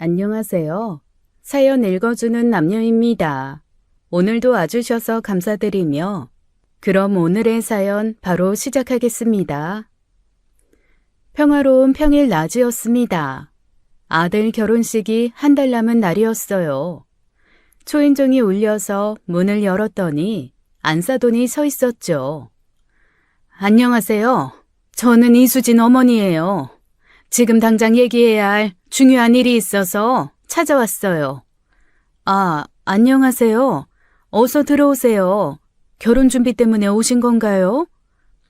안녕하세요. 사연 읽어주는 남녀입니다. 오늘도 와주셔서 감사드리며 그럼 오늘의 사연 바로 시작하겠습니다. 평화로운 평일 낮이었습니다. 아들 결혼식이 한 달 남은 날이었어요. 초인종이 울려서 문을 열었더니 안사돈이 서 있었죠. 안녕하세요. 저는 이수진 어머니예요. 지금 당장 얘기해야 할 중요한 일이 있어서 찾아왔어요. 아, 안녕하세요. 어서 들어오세요. 결혼 준비 때문에 오신 건가요?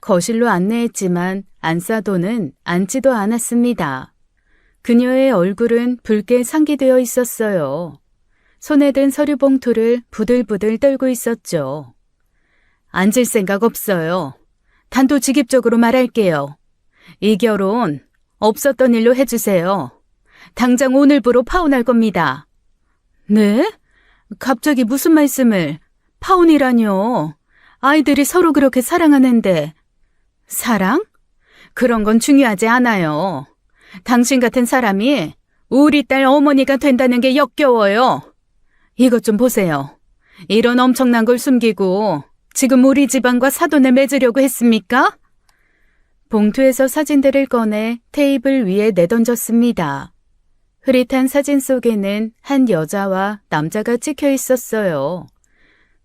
거실로 안내했지만 안사돈은 앉지도 않았습니다. 그녀의 얼굴은 붉게 상기되어 있었어요. 손에 든 서류 봉투를 부들부들 떨고 있었죠. 앉을 생각 없어요. 단도직입적으로 말할게요. 이 결혼 없었던 일로 해주세요. 당장 오늘부로 파혼할 겁니다. 네? 갑자기 무슨 말씀을? 파혼이라뇨. 아이들이 서로 그렇게 사랑하는데. 사랑? 그런 건 중요하지 않아요. 당신 같은 사람이 우리 딸 어머니가 된다는 게 역겨워요. 이것 좀 보세요. 이런 엄청난 걸 숨기고 지금 우리 집안과 사돈을 맺으려고 했습니까? 봉투에서 사진들을 꺼내 테이블 위에 내던졌습니다. 흐릿한 사진 속에는 한 여자와 남자가 찍혀 있었어요.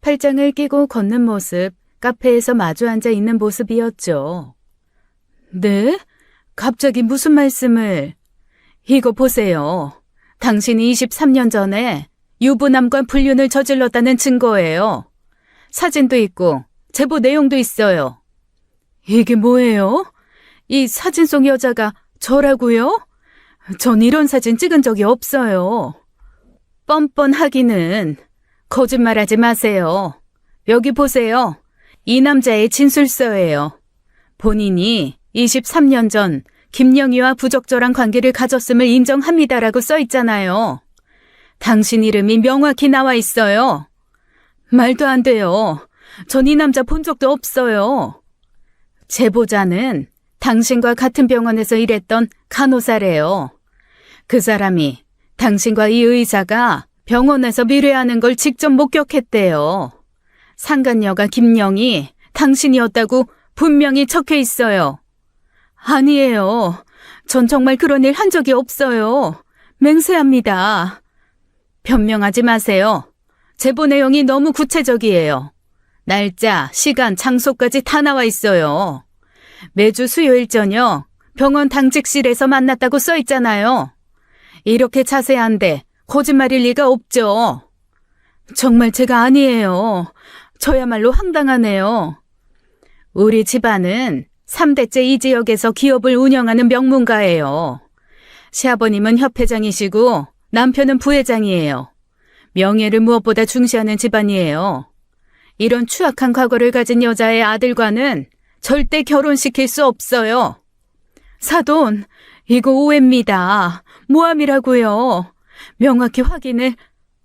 팔짱을 끼고 걷는 모습, 카페에서 마주 앉아 있는 모습이었죠. 네? 갑자기 무슨 말씀을? 이거 보세요. 당신이 23년 전에 유부남과 불륜을 저질렀다는 증거예요. 사진도 있고 제보 내용도 있어요. 이게 뭐예요? 이 사진 속 여자가 저라고요? 전 이런 사진 찍은 적이 없어요. 뻔뻔하기는. 거짓말하지 마세요. 여기 보세요. 이 남자의 진술서예요. 본인이 23년 전 김영희와 부적절한 관계를 가졌음을 인정합니다라고 써 있잖아요. 당신 이름이 명확히 나와 있어요. 말도 안 돼요. 전 이 남자 본 적도 없어요. 제보자는 당신과 같은 병원에서 일했던 간호사래요. 그 사람이 당신과 이 의사가 병원에서 미뢰하는 걸 직접 목격했대요. 상간녀가 김영희, 당신이었다고 분명히 적혀 있어요. 아니에요. 전 정말 그런 일 한 적이 없어요. 맹세합니다. 변명하지 마세요. 제보 내용이 너무 구체적이에요. 날짜, 시간, 장소까지 다 나와 있어요. 매주 수요일 저녁 병원 당직실에서 만났다고 써 있잖아요. 이렇게 자세한데 거짓말일 리가 없죠. 정말 제가 아니에요. 저야말로 황당하네요. 우리 집안은 3대째 이 지역에서 기업을 운영하는 명문가예요. 시아버님은 협회장이시고 남편은 부회장이에요. 명예를 무엇보다 중시하는 집안이에요. 이런 추악한 과거를 가진 여자의 아들과는 절대 결혼시킬 수 없어요. 사돈, 이거 오해입니다. 모함이라고요. 명확히 확인을.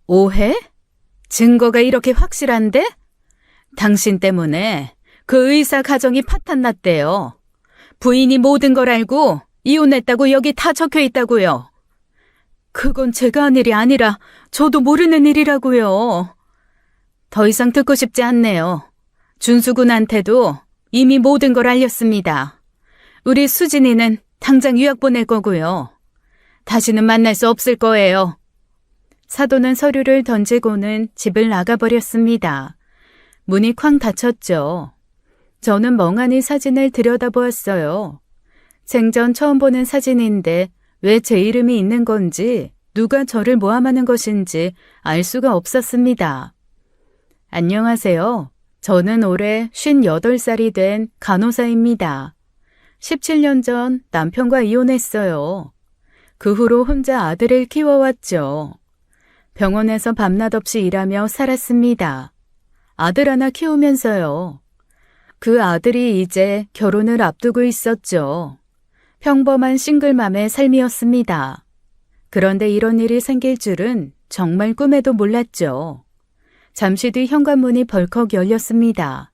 오해? 증거가 이렇게 확실한데? 당신 때문에 그 의사 가정이 파탄났대요. 부인이 모든 걸 알고 이혼했다고 여기 다 적혀 있다고요. 그건 제가 한 일이 아니라 저도 모르는 일이라고요. 더 이상 듣고 싶지 않네요. 준수 군한테도 이미 모든 걸 알렸습니다. 우리 수진이는 당장 유학 보낼 거고요. 다시는 만날 수 없을 거예요. 사돈은 서류를 던지고는 집을 나가버렸습니다. 문이 쾅 닫혔죠. 저는 멍하니 사진을 들여다보았어요. 생전 처음 보는 사진인데 왜 제 이름이 있는 건지 누가 저를 모함하는 것인지 알 수가 없었습니다. 안녕하세요. 저는 올해 58살이 된 간호사입니다. 17년 전 남편과 이혼했어요. 그 후로 혼자 아들을 키워왔죠. 병원에서 밤낮 없이 일하며 살았습니다. 아들 하나 키우면서요. 그 아들이 이제 결혼을 앞두고 있었죠. 평범한 싱글맘의 삶이었습니다. 그런데 이런 일이 생길 줄은 정말 꿈에도 몰랐죠. 잠시 뒤 현관문이 벌컥 열렸습니다.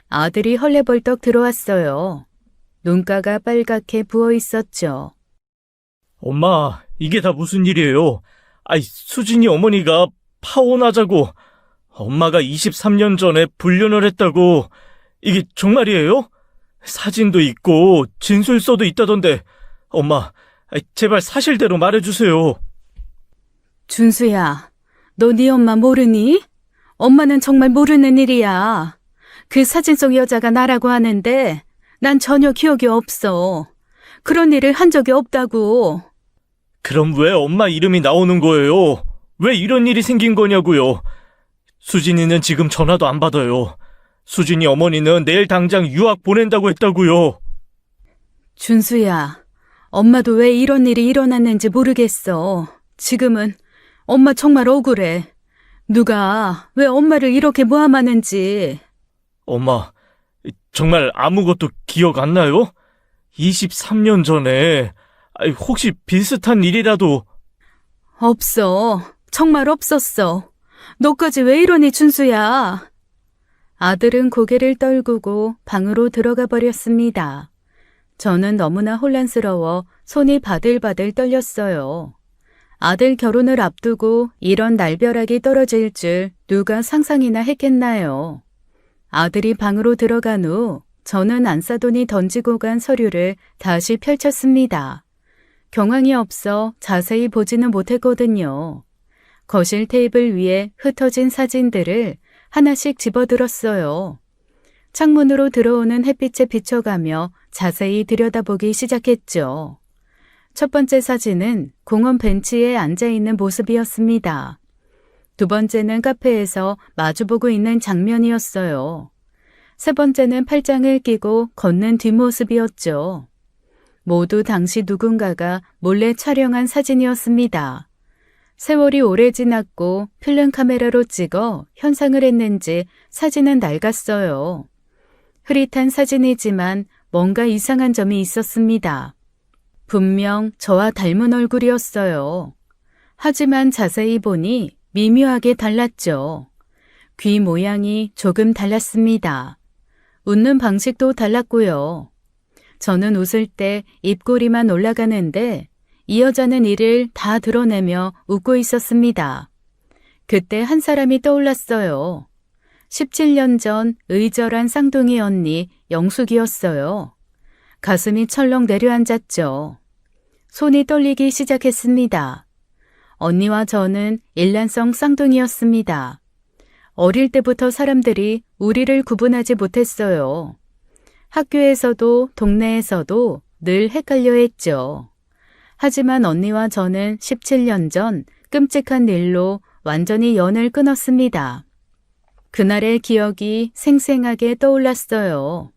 아들이 헐레벌떡 들어왔어요. 눈가가 빨갛게 부어 있었죠. 엄마, 이게 다 무슨 일이에요? 아이, 수진이 어머니가 파혼하자고 엄마가 23년 전에 불륜을 했다고 이게 정말이에요? 사진도 있고 진술서도 있다던데 엄마, 제발 사실대로 말해주세요. 준수야, 너 네 엄마 모르니? 엄마는 정말 모르는 일이야. 그 사진 속 여자가 나라고 하는데 난 전혀 기억이 없어. 그런 일을 한 적이 없다고. 그럼 왜 엄마 이름이 나오는 거예요? 왜 이런 일이 생긴 거냐고요? 수진이는 지금 전화도 안 받아요. 수진이 어머니는 내일 당장 유학 보낸다고 했다고요. 준수야, 엄마도 왜 이런 일이 일어났는지 모르겠어. 지금은 엄마 정말 억울해. 누가 왜 엄마를 이렇게 모함하는지. 엄마, 정말 아무것도 기억 안 나요? 23년 전에 혹시 비슷한 일이라도. 없어. 정말 없었어. 너까지 왜 이러니, 준수야? 아들은 고개를 떨구고 방으로 들어가 버렸습니다. 저는 너무나 혼란스러워 손이 바들바들 떨렸어요. 아들 결혼을 앞두고 이런 날벼락이 떨어질 줄 누가 상상이나 했겠나요? 아들이 방으로 들어간 후 저는 안사돈이 던지고 간 서류를 다시 펼쳤습니다. 경황이 없어 자세히 보지는 못했거든요. 거실 테이블 위에 흩어진 사진들을 하나씩 집어들었어요. 창문으로 들어오는 햇빛에 비춰가며 자세히 들여다보기 시작했죠. 첫 번째 사진은 공원 벤치에 앉아있는 모습이었습니다. 두 번째는 카페에서 마주보고 있는 장면이었어요. 세 번째는 팔짱을 끼고 걷는 뒷모습이었죠. 모두 당시 누군가가 몰래 촬영한 사진이었습니다. 세월이 오래 지났고 필름 카메라로 찍어 현상을 했는지 사진은 낡았어요. 흐릿한 사진이지만 뭔가 이상한 점이 있었습니다. 분명 저와 닮은 얼굴이었어요. 하지만 자세히 보니 미묘하게 달랐죠. 귀 모양이 조금 달랐습니다. 웃는 방식도 달랐고요. 저는 웃을 때 입꼬리만 올라가는데 이 여자는 이를 다 드러내며 웃고 있었습니다. 그때 한 사람이 떠올랐어요. 17년 전 의절한 쌍둥이 언니 영숙이었어요. 가슴이 철렁 내려앉았죠. 손이 떨리기 시작했습니다. 언니와 저는 일란성 쌍둥이였습니다. 어릴 때부터 사람들이 우리를 구분하지 못했어요. 학교에서도 동네에서도 늘 헷갈려 했죠. 하지만 언니와 저는 17년 전 끔찍한 일로 완전히 연을 끊었습니다. 그날의 기억이 생생하게 떠올랐어요.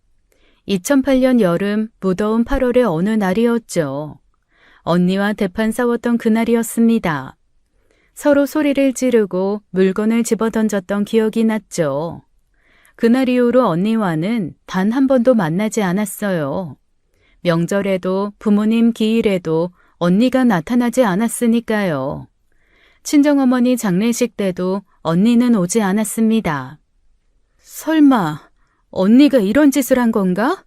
2008년 여름 무더운 8월의 어느 날이었죠. 언니와 대판 싸웠던 그날이었습니다. 서로 소리를 지르고 물건을 집어던졌던 기억이 났죠. 그날 이후로 언니와는 단 한 번도 만나지 않았어요. 명절에도 부모님 기일에도 언니가 나타나지 않았으니까요. 친정어머니 장례식 때도 언니는 오지 않았습니다. 설마 언니가 이런 짓을 한 건가?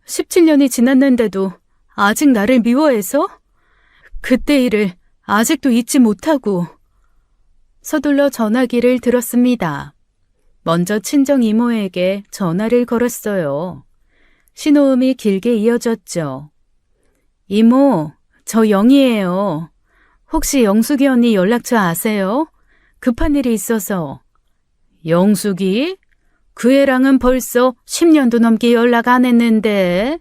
17년이 지났는데도 아직 나를 미워해서? 그때 일을 아직도 잊지 못하고. 서둘러 전화기를 들었습니다. 먼저 친정 이모에게 전화를 걸었어요. 신호음이 길게 이어졌죠. 이모, 저 영희예요. 혹시 영숙이 언니 연락처 아세요? 급한 일이 있어서. 영숙이? 그 애랑은 벌써 10년도 넘게 연락 안 했는데.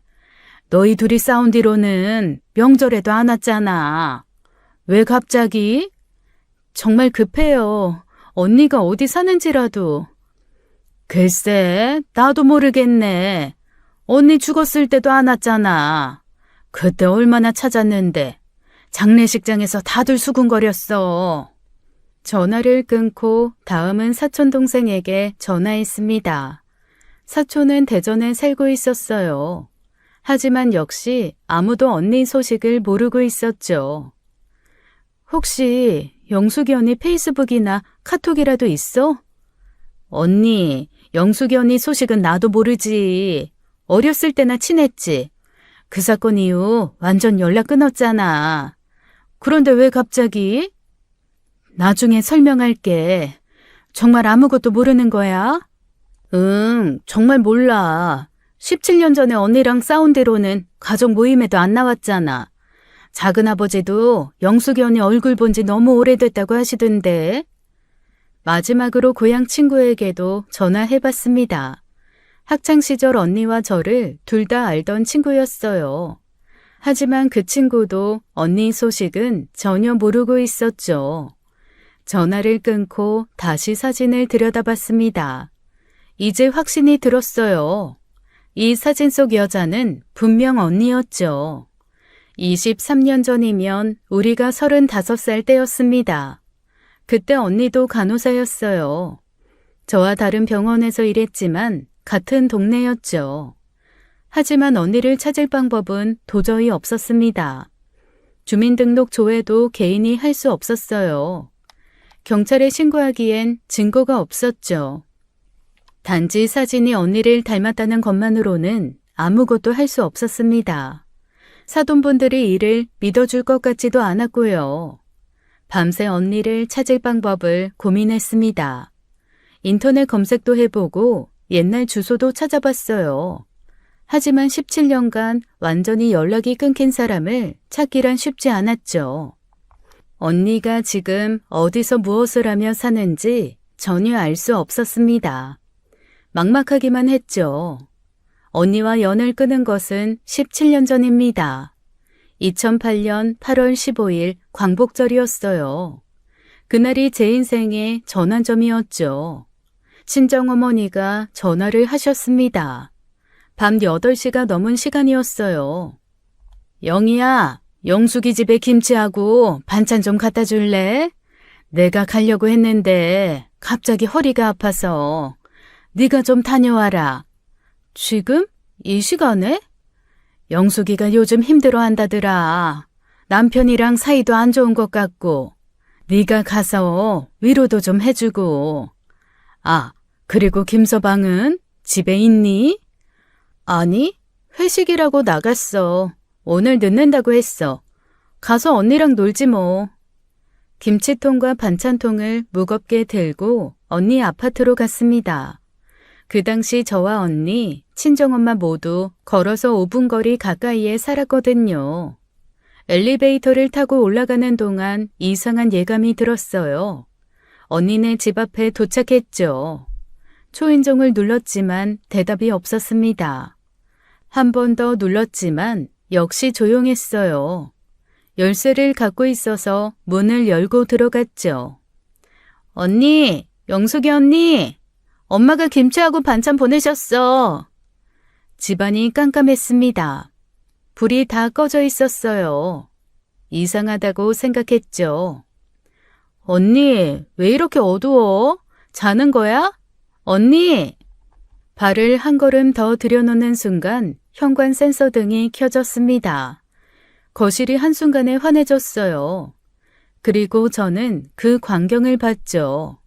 너희 둘이 싸운 뒤로는 명절에도 안 왔잖아. 왜 갑자기? 정말 급해요. 언니가 어디 사는지라도. 글쎄, 나도 모르겠네. 언니 죽었을 때도 안 왔잖아. 그때 얼마나 찾았는데. 장례식장에서 다들 수군거렸어. 전화를 끊고 다음은 사촌 동생에게 전화했습니다. 사촌은 대전에 살고 있었어요. 하지만 역시 아무도 언니 소식을 모르고 있었죠. 혹시 영숙이 언니 페이스북이나 카톡이라도 있어? 언니, 영숙이 언니 소식은 나도 모르지. 어렸을 때나 친했지. 그 사건 이후 완전 연락 끊었잖아. 그런데 왜 갑자기? 나중에 설명할게. 정말 아무것도 모르는 거야? 응, 정말 몰라. 17년 전에 언니랑 싸운 뒤로는 가족 모임에도 안 나왔잖아. 작은아버지도 영숙이 언니 얼굴 본 지 너무 오래됐다고 하시던데. 마지막으로 고향 친구에게도 전화해봤습니다. 학창시절 언니와 저를 둘 다 알던 친구였어요. 하지만 그 친구도 언니 소식은 전혀 모르고 있었죠. 전화를 끊고 다시 사진을 들여다봤습니다. 이제 확신이 들었어요. 이 사진 속 여자는 분명 언니였죠. 23년 전이면 우리가 35살 때였습니다. 그때 언니도 간호사였어요. 저와 다른 병원에서 일했지만 같은 동네였죠. 하지만 언니를 찾을 방법은 도저히 없었습니다. 주민등록 조회도 개인이 할 수 없었어요. 경찰에 신고하기엔 증거가 없었죠. 단지 사진이 언니를 닮았다는 것만으로는 아무것도 할 수 없었습니다. 사돈분들이 이를 믿어줄 것 같지도 않았고요. 밤새 언니를 찾을 방법을 고민했습니다. 인터넷 검색도 해보고 옛날 주소도 찾아봤어요. 하지만 17년간 완전히 연락이 끊긴 사람을 찾기란 쉽지 않았죠. 언니가 지금 어디서 무엇을 하며 사는지 전혀 알 수 없었습니다. 막막하기만 했죠. 언니와 연을 끊은 것은 17년 전입니다. 2008년 8월 15일 광복절이었어요. 그날이 제 인생의 전환점이었죠. 친정어머니가 전화를 하셨습니다. 밤 8시가 넘은 시간이었어요. 영희야, 영숙이 집에 김치하고 반찬 좀 갖다 줄래? 내가 가려고 했는데 갑자기 허리가 아파서 네가 좀 다녀와라. 지금? 이 시간에? 영숙이가 요즘 힘들어한다더라. 남편이랑 사이도 안 좋은 것 같고 네가 가서 위로도 좀 해주고. 아, 그리고 김서방은 집에 있니? 아니, 회식이라고 나갔어. 오늘 늦는다고 했어. 가서 언니랑 놀지 뭐. 김치통과 반찬통을 무겁게 들고 언니 아파트로 갔습니다. 그 당시 저와 언니, 친정엄마 모두 걸어서 5분 거리 가까이에 살았거든요. 엘리베이터를 타고 올라가는 동안 이상한 예감이 들었어요. 언니네 집 앞에 도착했죠. 초인종을 눌렀지만 대답이 없었습니다. 한 번 더 눌렀지만 역시 조용했어요. 열쇠를 갖고 있어서 문을 열고 들어갔죠. 언니, 영숙이 언니, 엄마가 김치하고 반찬 보내셨어. 집안이 깜깜했습니다. 불이 다 꺼져 있었어요. 이상하다고 생각했죠. 언니, 왜 이렇게 어두워? 자는 거야? 언니! 발을 한 걸음 더 들여놓는 순간 현관 센서 등이 켜졌습니다. 거실이 한순간에 환해졌어요. 그리고 저는 그 광경을 봤죠.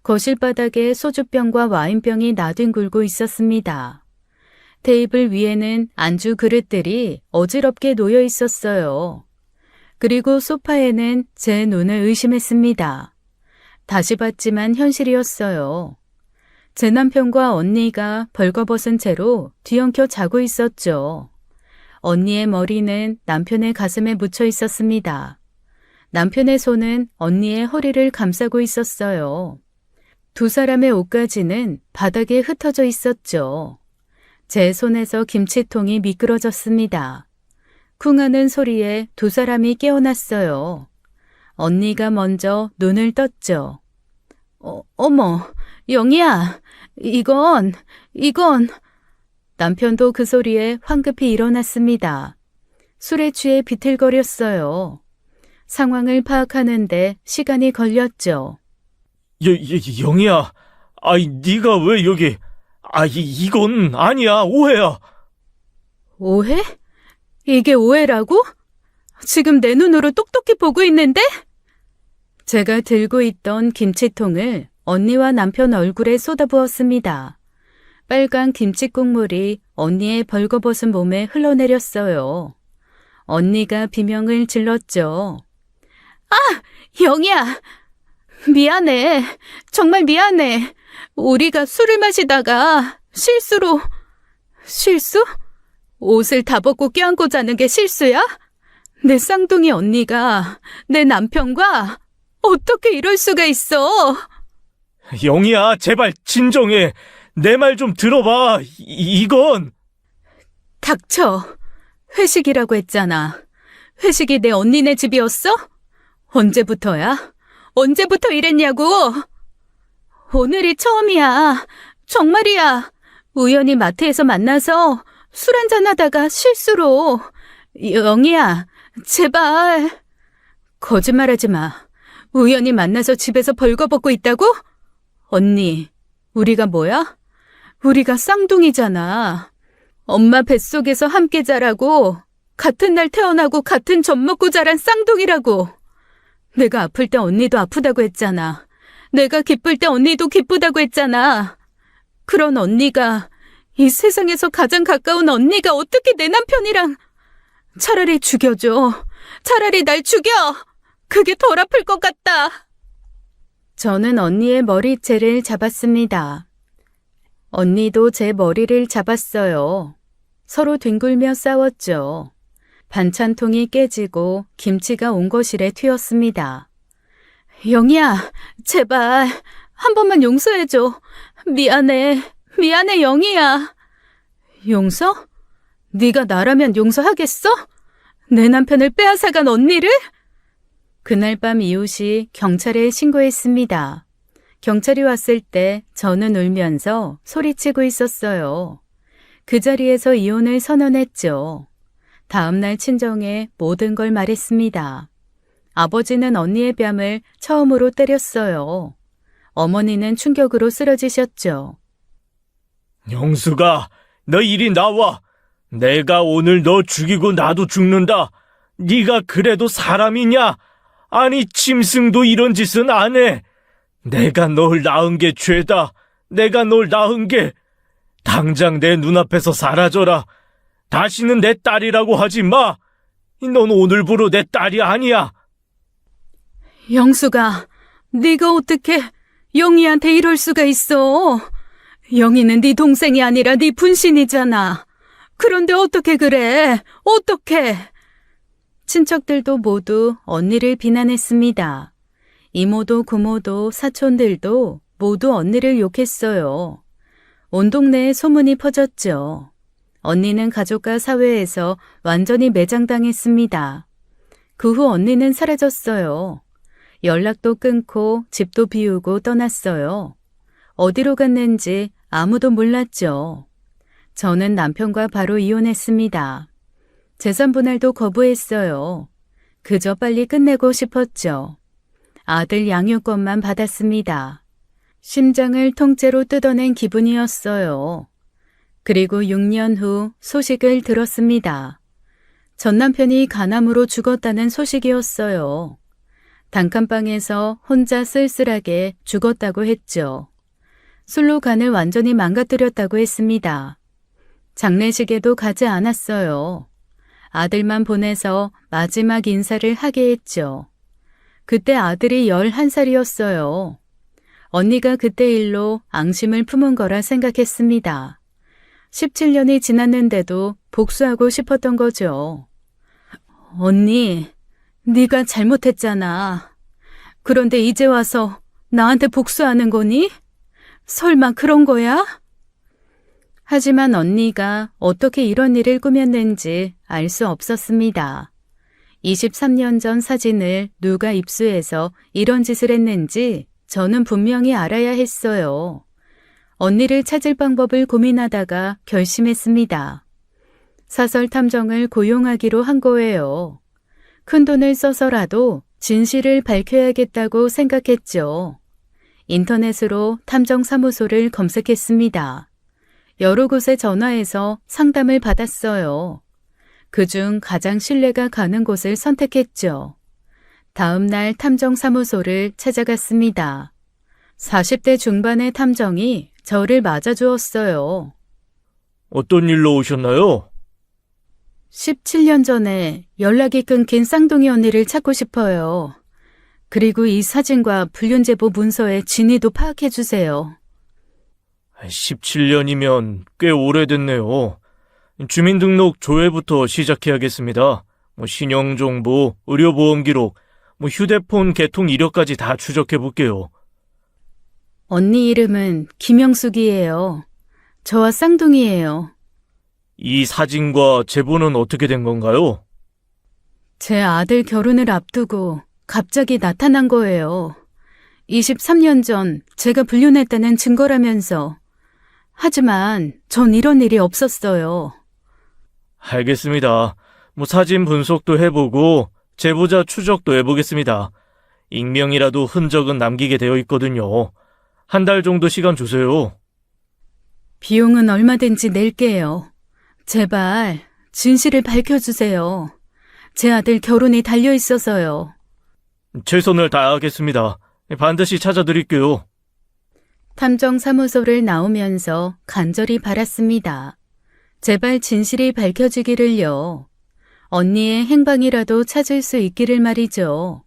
거실 바닥에 소주병과 와인병이 나뒹굴고 있었습니다. 테이블 위에는 안주 그릇들이 어지럽게 놓여 있었어요. 그리고 소파에는 제 눈을 의심했습니다. 다시 봤지만 현실이었어요. 제 남편과 언니가 벌거벗은 채로 뒤엉켜 자고 있었죠. 언니의 머리는 남편의 가슴에 묻혀 있었습니다. 남편의 손은 언니의 허리를 감싸고 있었어요. 두 사람의 옷가지는 바닥에 흩어져 있었죠. 제 손에서 김치통이 미끄러졌습니다. 쿵 하는 소리에 두 사람이 깨어났어요. 언니가 먼저 눈을 떴죠. 어머, 영희야, 이건... 남편도 그 소리에 황급히 일어났습니다. 술에 취해 비틀거렸어요. 상황을 파악하는데 시간이 걸렸죠. 영희야, 아이, 네가 왜 여기... 이건 아니야, 오해야. 오해? 이게 오해라고? 지금 내 눈으로 똑똑히 보고 있는데? 제가 들고 있던 김치통을 언니와 남편 얼굴에 쏟아부었습니다. 빨간 김치 국물이 언니의 벌거벗은 몸에 흘러내렸어요. 언니가 비명을 질렀죠. 영희야, 미안해. 정말 미안해. 우리가 술을 마시다가 실수? 옷을 다 벗고 껴안고 자는 게 실수야? 내 쌍둥이 언니가 내 남편과 어떻게 이럴 수가 있어? 영희야, 제발 진정해. 내 말 좀 들어봐. 이건... 닥쳐. 회식이라고 했잖아. 회식이 내 언니네 집이었어? 언제부터야? 언제부터 이랬냐고? 오늘이 처음이야. 정말이야. 우연히 마트에서 만나서 술 한잔 하다가 실수로. 영희야, 제발. 거짓말하지 마. 우연히 만나서 집에서 벌거벗고 있다고? 언니, 우리가 뭐야? 우리가 쌍둥이잖아. 엄마 뱃속에서 함께 자라고 같은 날 태어나고 같은 젖 먹고 자란 쌍둥이라고. 내가 아플 때 언니도 아프다고 했잖아. 내가 기쁠 때 언니도 기쁘다고 했잖아. 그런 언니가, 이 세상에서 가장 가까운 언니가 어떻게 내 남편이랑. 차라리 죽여줘. 차라리 날 죽여. 그게 덜 아플 것 같다. 저는 언니의 머리채를 잡았습니다. 언니도 제 머리를 잡았어요. 서로 뒹굴며 싸웠죠. 반찬통이 깨지고 김치가 온거실에 튀었습니다. 영희야, 제발 한 번만 용서해줘. 미안해 영희야. 용서? 네가 나라면 용서하겠어? 내 남편을 빼앗아간 언니를? 그날 밤 이웃이 경찰에 신고했습니다. 경찰이 왔을 때 저는 울면서 소리치고 있었어요. 그 자리에서 이혼을 선언했죠. 다음날 친정에 모든 걸 말했습니다. 아버지는 언니의 뺨을 처음으로 때렸어요. 어머니는 충격으로 쓰러지셨죠. 영수가, 너 이리 나와. 내가 오늘 너 죽이고 나도 죽는다. 네가 그래도 사람이냐? 아니, 짐승도 이런 짓은 안 해. 내가 널 낳은 게 죄다. 내가 널 낳은 게. 당장 내 눈앞에서 사라져라. 다시는 내 딸이라고 하지 마. 넌 오늘부로 내 딸이 아니야. 영수가, 네가 어떻게 영희한테 이럴 수가 있어? 영희는 네 동생이 아니라 네 분신이잖아. 그런데 어떻게 그래? 어떻게? 친척들도 모두 언니를 비난했습니다. 이모도 고모도 사촌들도 모두 언니를 욕했어요. 온 동네에 소문이 퍼졌죠. 언니는 가족과 사회에서 완전히 매장당했습니다. 그 후 언니는 사라졌어요. 연락도 끊고 집도 비우고 떠났어요. 어디로 갔는지 아무도 몰랐죠. 저는 남편과 바로 이혼했습니다. 재산 분할도 거부했어요. 그저 빨리 끝내고 싶었죠. 아들 양육권만 받았습니다. 심장을 통째로 뜯어낸 기분이었어요. 그리고 6년 후 소식을 들었습니다. 전 남편이 간암으로 죽었다는 소식이었어요. 단칸방에서 혼자 쓸쓸하게 죽었다고 했죠. 술로 간을 완전히 망가뜨렸다고 했습니다. 장례식에도 가지 않았어요. 아들만 보내서 마지막 인사를 하게 했죠. 그때 아들이 11살이었어요. 언니가 그때 일로 앙심을 품은 거라 생각했습니다. 17년이 지났는데도 복수하고 싶었던 거죠. 언니, 네가 잘못했잖아. 그런데 이제 와서 나한테 복수하는 거니? 설마 그런 거야? 하지만 언니가 어떻게 이런 일을 꾸몄는지 알 수 없었습니다. 23년 전 사진을 누가 입수해서 이런 짓을 했는지 저는 분명히 알아야 했어요. 언니를 찾을 방법을 고민하다가 결심했습니다. 사설 탐정을 고용하기로 한 거예요. 큰돈을 써서라도 진실을 밝혀야겠다고 생각했죠. 인터넷으로 탐정사무소를 검색했습니다. 여러 곳에 전화해서 상담을 받았어요. 그중 가장 신뢰가 가는 곳을 선택했죠. 다음 날 탐정사무소를 찾아갔습니다. 40대 중반의 탐정이 저를 맞아주었어요. 어떤 일로 오셨나요? 17년 전에 연락이 끊긴 쌍둥이 언니를 찾고 싶어요. 그리고 이 사진과 불륜제보 문서의 진위도 파악해 주세요. 17년이면 꽤 오래됐네요. 주민등록 조회부터 시작해야겠습니다. 신용정보, 의료보험 기록, 휴대폰 개통 이력까지 다 추적해 볼게요. 언니 이름은 김영숙이에요. 저와 쌍둥이에요. 이 사진과 제보는 어떻게 된 건가요? 제 아들 결혼을 앞두고 갑자기 나타난 거예요. 23년 전 제가 불륜했다는 증거라면서. 하지만 전 이런 일이 없었어요. 알겠습니다. 사진 분석도 해보고 제보자 추적도 해보겠습니다. 익명이라도 흔적은 남기게 되어 있거든요. 한 달 정도 시간 주세요. 비용은 얼마든지 낼게요. 제발 진실을 밝혀주세요. 제 아들 결혼이 달려 있어서요. 최선을 다하겠습니다. 반드시 찾아드릴게요. 탐정사무소를 나오면서 간절히 바랐습니다. 제발 진실이 밝혀지기를요. 언니의 행방이라도 찾을 수 있기를 말이죠.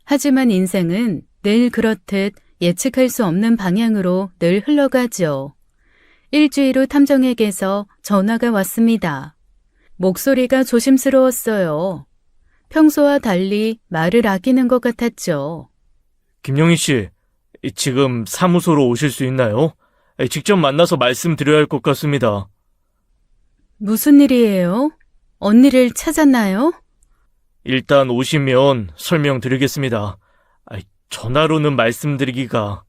하지만 인생은 늘 그렇듯 예측할 수 없는 방향으로 늘 흘러가죠. 일주일 후 탐정에게서 전화가 왔습니다. 목소리가 조심스러웠어요. 평소와 달리 말을 아끼는 것 같았죠. 김영희 씨, 지금 사무소로 오실 수 있나요? 직접 만나서 말씀드려야 할 것 같습니다. 무슨 일이에요? 언니를 찾았나요? 일단 오시면 설명드리겠습니다. 전화로는 말씀드리기가...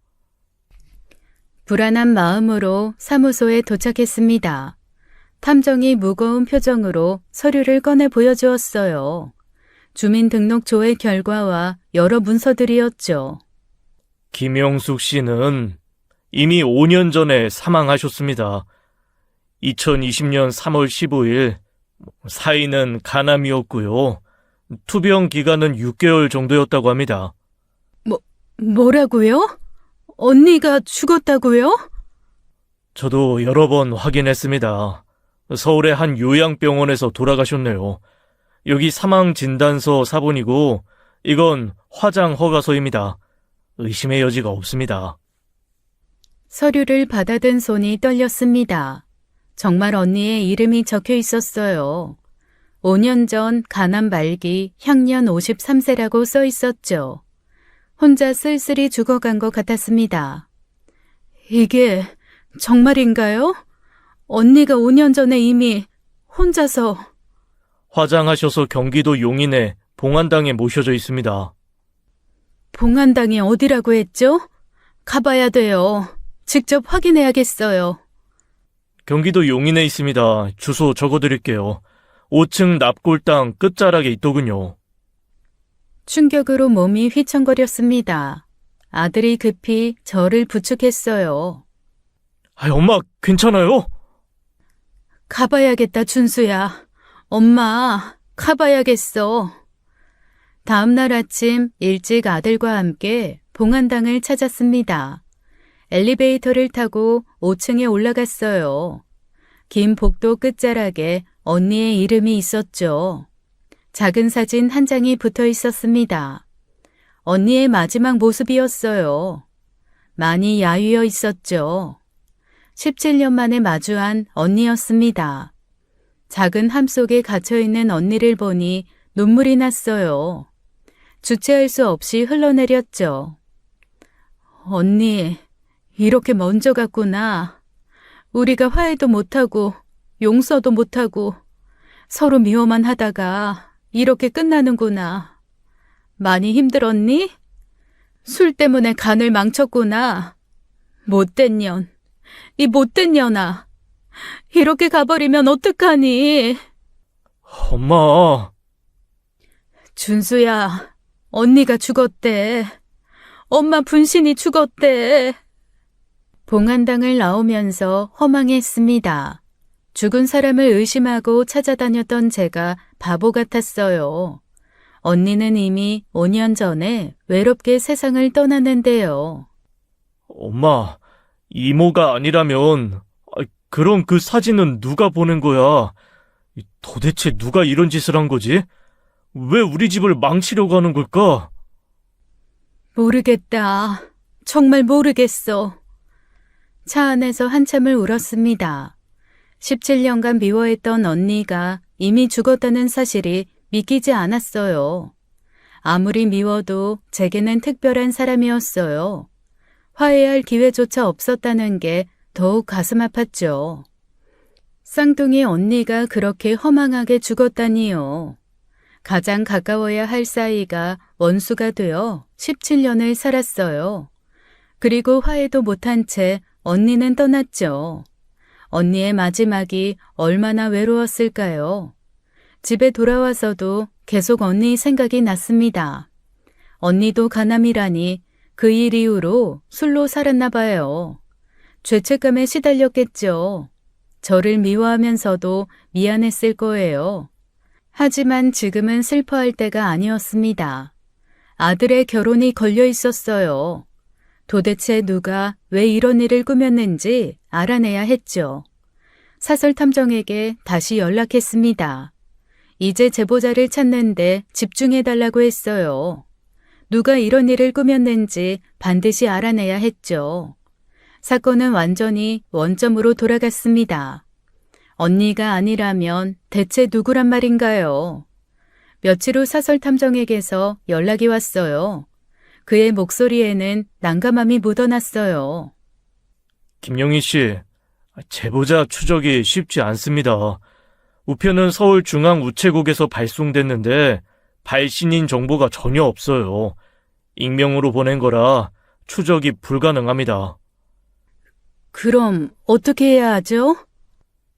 불안한 마음으로 사무소에 도착했습니다. 탐정이 무거운 표정으로 서류를 꺼내 보여주었어요. 주민등록 조회 결과와 여러 문서들이었죠. 김영숙 씨는 이미 5년 전에 사망하셨습니다. 2020년 3월 15일, 사인은 간암이었고요. 투병 기간은 6개월 정도였다고 합니다. 뭐라고요? 언니가 죽었다고요? 저도 여러 번 확인했습니다. 서울의 한 요양병원에서 돌아가셨네요. 여기 사망진단서 사본이고 이건 화장 허가서입니다. 의심의 여지가 없습니다. 서류를 받아든 손이 떨렸습니다. 정말 언니의 이름이 적혀 있었어요. 5년 전 간암 말기 향년 53세라고 써 있었죠. 혼자 쓸쓸히 죽어간 것 같았습니다. 이게 정말인가요? 언니가 5년 전에 이미 혼자서... 화장하셔서 경기도 용인에 봉안당에 모셔져 있습니다. 봉안당이 어디라고 했죠? 가봐야 돼요. 직접 확인해야겠어요. 경기도 용인에 있습니다. 주소 적어드릴게요. 5층 납골당 끝자락에 있더군요. 충격으로 몸이 휘청거렸습니다. 아들이 급히 저를 부축했어요. 엄마, 괜찮아요? 가봐야겠다, 준수야. 엄마, 가봐야겠어. 다음 날 아침 일찍 아들과 함께 봉안당을 찾았습니다. 엘리베이터를 타고 5층에 올라갔어요. 긴 복도 끝자락에 언니의 이름이 있었죠. 작은 사진 한 장이 붙어 있었습니다. 언니의 마지막 모습이었어요. 많이 야위어 있었죠. 17년 만에 마주한 언니였습니다. 작은 함 속에 갇혀있는 언니를 보니 눈물이 났어요. 주체할 수 없이 흘러내렸죠. 언니, 이렇게 먼저 갔구나. 우리가 화해도 못하고 용서도 못하고 서로 미워만 하다가 이렇게 끝나는구나. 많이 힘들었니? 술 때문에 간을 망쳤구나. 못된 년, 이 못된 년아. 이렇게 가버리면 어떡하니? 엄마. 준수야, 언니가 죽었대. 엄마 분신이 죽었대. 봉안당을 나오면서 허망했습니다. 죽은 사람을 의심하고 찾아다녔던 제가 바보 같았어요. 언니는 이미 5년 전에 외롭게 세상을 떠났는데요. 엄마, 이모가 아니라면 그럼 그 사진은 누가 보낸 거야? 도대체 누가 이런 짓을 한 거지? 왜 우리 집을 망치려고 하는 걸까? 모르겠다. 정말 모르겠어. 차 안에서 한참을 울었습니다. 17년간 미워했던 언니가 이미 죽었다는 사실이 믿기지 않았어요. 아무리 미워도 제게는 특별한 사람이었어요. 화해할 기회조차 없었다는 게 더욱 가슴 아팠죠. 쌍둥이 언니가 그렇게 허망하게 죽었다니요. 가장 가까워야 할 사이가 원수가 되어 17년을 살았어요. 그리고 화해도 못한 채 언니는 떠났죠. 언니의 마지막이 얼마나 외로웠을까요? 집에 돌아와서도 계속 언니 생각이 났습니다. 언니도 가남이라니 그 일 이후로 술로 살았나 봐요. 죄책감에 시달렸겠죠. 저를 미워하면서도 미안했을 거예요. 하지만 지금은 슬퍼할 때가 아니었습니다. 아들의 결혼이 걸려 있었어요. 도대체 누가 왜 이런 일을 꾸몄는지 알아내야 했죠. 사설탐정에게 다시 연락했습니다. 이제 제보자를 찾는데 집중해달라고 했어요. 누가 이런 일을 꾸몄는지 반드시 알아내야 했죠. 사건은 완전히 원점으로 돌아갔습니다. 언니가 아니라면 대체 누구란 말인가요? 며칠 후 사설탐정에게서 연락이 왔어요. 그의 목소리에는 난감함이 묻어났어요. 김영희 씨, 제보자 추적이 쉽지 않습니다. 우편은 서울중앙우체국에서 발송됐는데 발신인 정보가 전혀 없어요. 익명으로 보낸 거라 추적이 불가능합니다. 그럼 어떻게 해야 하죠?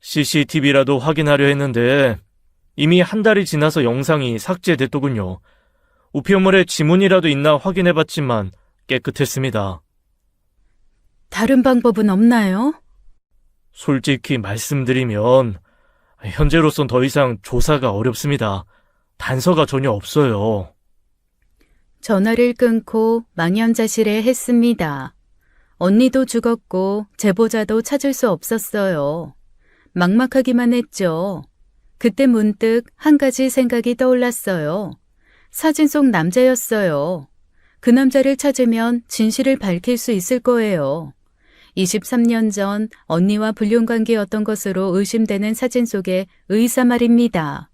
CCTV라도 확인하려 했는데 이미 한 달이 지나서 영상이 삭제됐더군요. 우편물에 지문이라도 있나 확인해봤지만 깨끗했습니다. 다른 방법은 없나요? 솔직히 말씀드리면 현재로선 더 이상 조사가 어렵습니다. 단서가 전혀 없어요. 전화를 끊고 망연자실해 했습니다. 언니도 죽었고 제보자도 찾을 수 없었어요. 막막하기만 했죠. 그때 문득 한 가지 생각이 떠올랐어요. 사진 속 남자였어요. 그 남자를 찾으면 진실을 밝힐 수 있을 거예요. 23년 전 언니와 불륜관계였던 것으로 의심되는 사진 속의 의사 말입니다.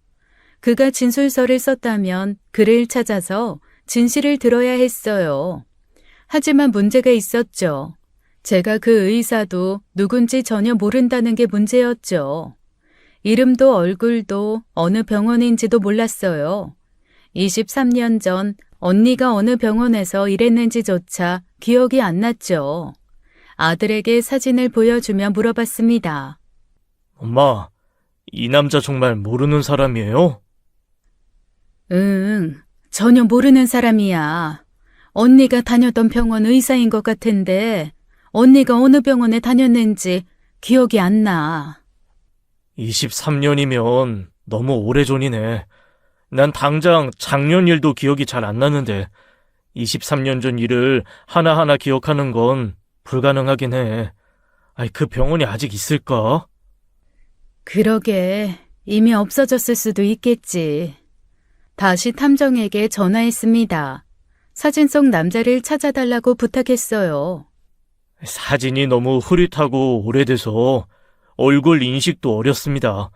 그가 진술서를 썼다면 그를 찾아서 진실을 들어야 했어요. 하지만 문제가 있었죠. 제가 그 의사도 누군지 전혀 모른다는 게 문제였죠. 이름도 얼굴도 어느 병원인지도 몰랐어요. 23년 전 언니가 어느 병원에서 일했는지조차 기억이 안 났죠. 아들에게 사진을 보여주며 물어봤습니다. 엄마, 이 남자 정말 모르는 사람이에요? 응, 전혀 모르는 사람이야. 언니가 다녔던 병원 의사인 것 같은데 언니가 어느 병원에 다녔는지 기억이 안 나. 23년이면 너무 오래전이네. 난 당장 작년 일도 기억이 잘 안 나는데 23년 전 일을 하나하나 기억하는 건 불가능하긴 해. 그 병원이 아직 있을까? 그러게, 이미 없어졌을 수도 있겠지. 다시 탐정에게 전화했습니다. 사진 속 남자를 찾아달라고 부탁했어요. 사진이 너무 흐릿하고 오래돼서 얼굴 인식도 어렵습니다.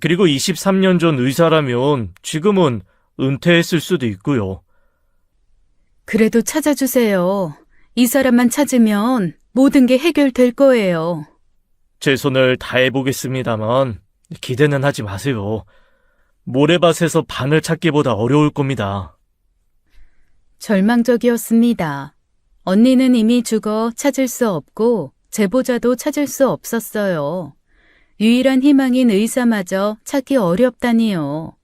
그리고 23년 전 의사라면 지금은 은퇴했을 수도 있고요. 그래도 찾아주세요. 이 사람만 찾으면 모든 게 해결될 거예요. 최선을 다해보겠습니다만 기대는 하지 마세요. 모래밭에서 바늘 찾기보다 어려울 겁니다. 절망적이었습니다. 언니는 이미 죽어 찾을 수 없고 제보자도 찾을 수 없었어요. 유일한 희망인 의사마저 찾기 어렵다니요.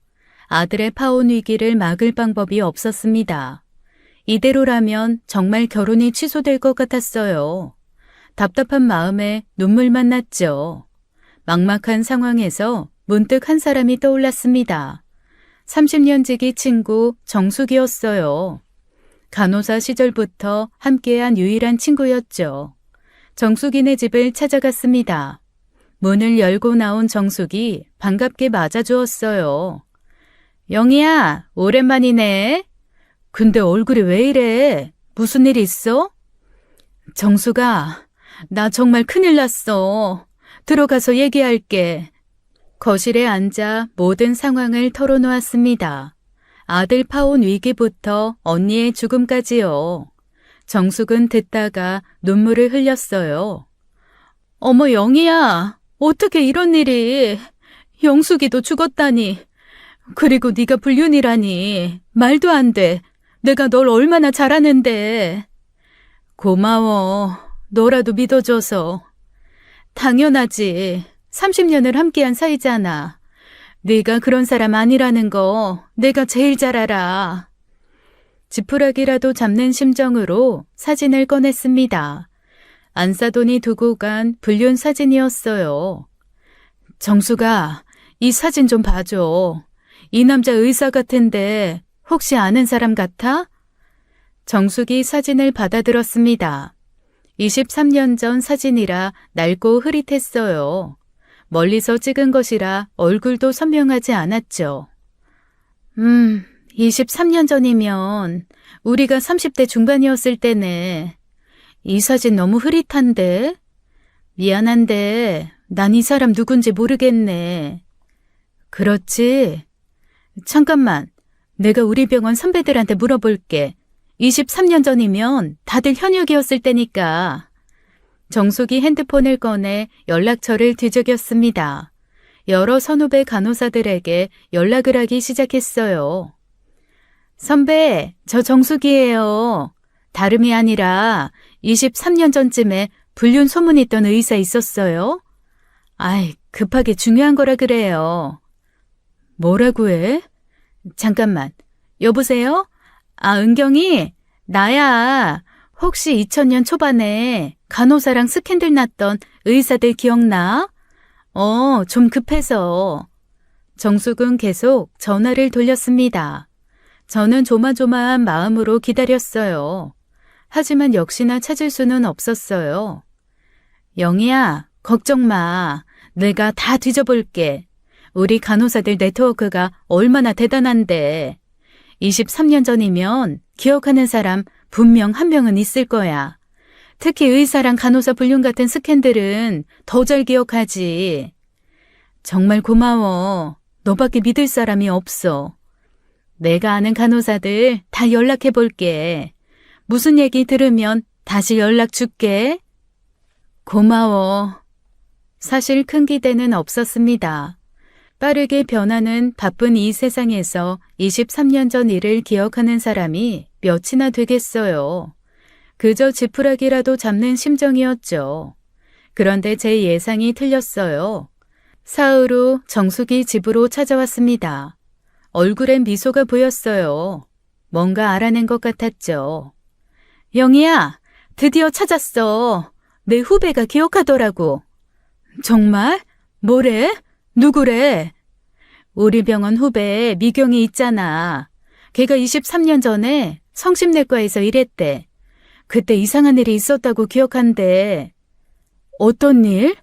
아들의 파혼 위기를 막을 방법이 없었습니다. 이대로라면 정말 결혼이 취소될 것 같았어요. 답답한 마음에 눈물만 났죠. 막막한 상황에서 문득 한 사람이 떠올랐습니다. 30년 지기 친구 정숙이었어요. 간호사 시절부터 함께한 유일한 친구였죠. 정숙이네 집을 찾아갔습니다. 문을 열고 나온 정숙이 반갑게 맞아주었어요. 영희야, 오랜만이네. 근데 얼굴이 왜 이래? 무슨 일 있어? 정수가, 나 정말 큰일 났어. 들어가서 얘기할게. 거실에 앉아 모든 상황을 털어놓았습니다. 아들 파혼 위기부터 언니의 죽음까지요. 정숙은 듣다가 눈물을 흘렸어요. 어머, 영희야, 어떻게 이런 일이. 영숙이도 죽었다니. 그리고 네가 불륜이라니. 말도 안 돼. 내가 널 얼마나 잘하는데. 고마워. 너라도 믿어줘서. 당연하지. 30년을 함께한 사이잖아. 네가 그런 사람 아니라는 거 내가 제일 잘 알아. 지푸라기라도 잡는 심정으로 사진을 꺼냈습니다. 안사돈이 두고 간 불륜 사진이었어요. 정수가, 이 사진 좀 봐줘. 이 남자 의사 같은데 혹시 아는 사람 같아? 정숙이 사진을 받아들었습니다. 23년 전 사진이라 낡고 흐릿했어요. 멀리서 찍은 것이라 얼굴도 선명하지 않았죠. 23년 전이면 우리가 30대 중반이었을 때네. 이 사진 너무 흐릿한데? 미안한데 난 이 사람 누군지 모르겠네. 그렇지? 잠깐만, 내가 우리 병원 선배들한테 물어볼게. 23년 전이면 다들 현역이었을 때니까. 정숙이 핸드폰을 꺼내 연락처를 뒤적였습니다. 여러 선후배 간호사들에게 연락을 하기 시작했어요. 선배, 저 정숙이에요. 다름이 아니라 23년 전쯤에 불륜 소문이 있던 의사 있었어요? 아이, 급하게 중요한 거라 그래요. 뭐라고 해? 잠깐만, 여보세요? 아, 은경이? 나야. 혹시 2000년 초반에 간호사랑 스캔들 났던 의사들 기억나? 좀 급해서. 정숙은 계속 전화를 돌렸습니다. 저는 조마조마한 마음으로 기다렸어요. 하지만 역시나 찾을 수는 없었어요. 영희야, 걱정 마. 내가 다 뒤져볼게. 우리 간호사들 네트워크가 얼마나 대단한데. 23년 전이면 기억하는 사람 분명 한 명은 있을 거야. 특히 의사랑 간호사 불륜 같은 스캔들은 더 잘 기억하지. 정말 고마워. 너밖에 믿을 사람이 없어. 내가 아는 간호사들 다 연락해 볼게. 무슨 얘기 들으면 다시 연락 줄게. 고마워. 사실 큰 기대는 없었습니다. 빠르게 변하는 바쁜 이 세상에서 23년 전 일을 기억하는 사람이 몇이나 되겠어요. 그저 지푸라기라도 잡는 심정이었죠. 그런데 제 예상이 틀렸어요. 사흘 후 정숙이 집으로 찾아왔습니다. 얼굴엔 미소가 보였어요. 뭔가 알아낸 것 같았죠. 영희야, 드디어 찾았어. 내 후배가 기억하더라고. 정말? 뭐래? 누구래? 우리 병원 후배 미경이 있잖아. 걔가 23년 전에 성심내과에서 일했대. 그때 이상한 일이 있었다고 기억한대. 어떤 일?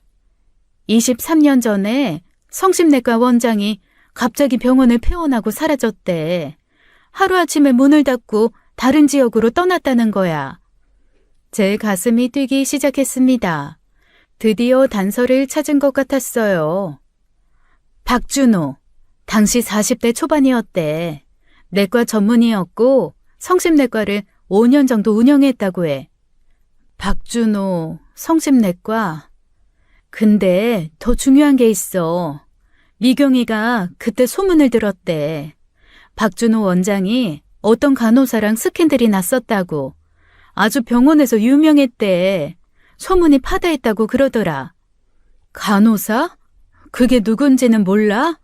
23년 전에 성심내과 원장이 갑자기 병원을 폐원하고 사라졌대. 하루아침에 문을 닫고 다른 지역으로 떠났다는 거야. 제 가슴이 뛰기 시작했습니다. 드디어 단서를 찾은 것 같았어요. 박준호, 당시 40대 초반이었대. 내과 전문의였고 성심내과를 5년 정도 운영했다고 해. 박준호, 성심내과. 근데 더 중요한 게 있어. 미경이가 그때 소문을 들었대. 박준호 원장이 어떤 간호사랑 스캔들이 났었다고. 아주 병원에서 유명했대. 소문이 파다했다고 그러더라. 간호사? 그게 누군지는 몰라?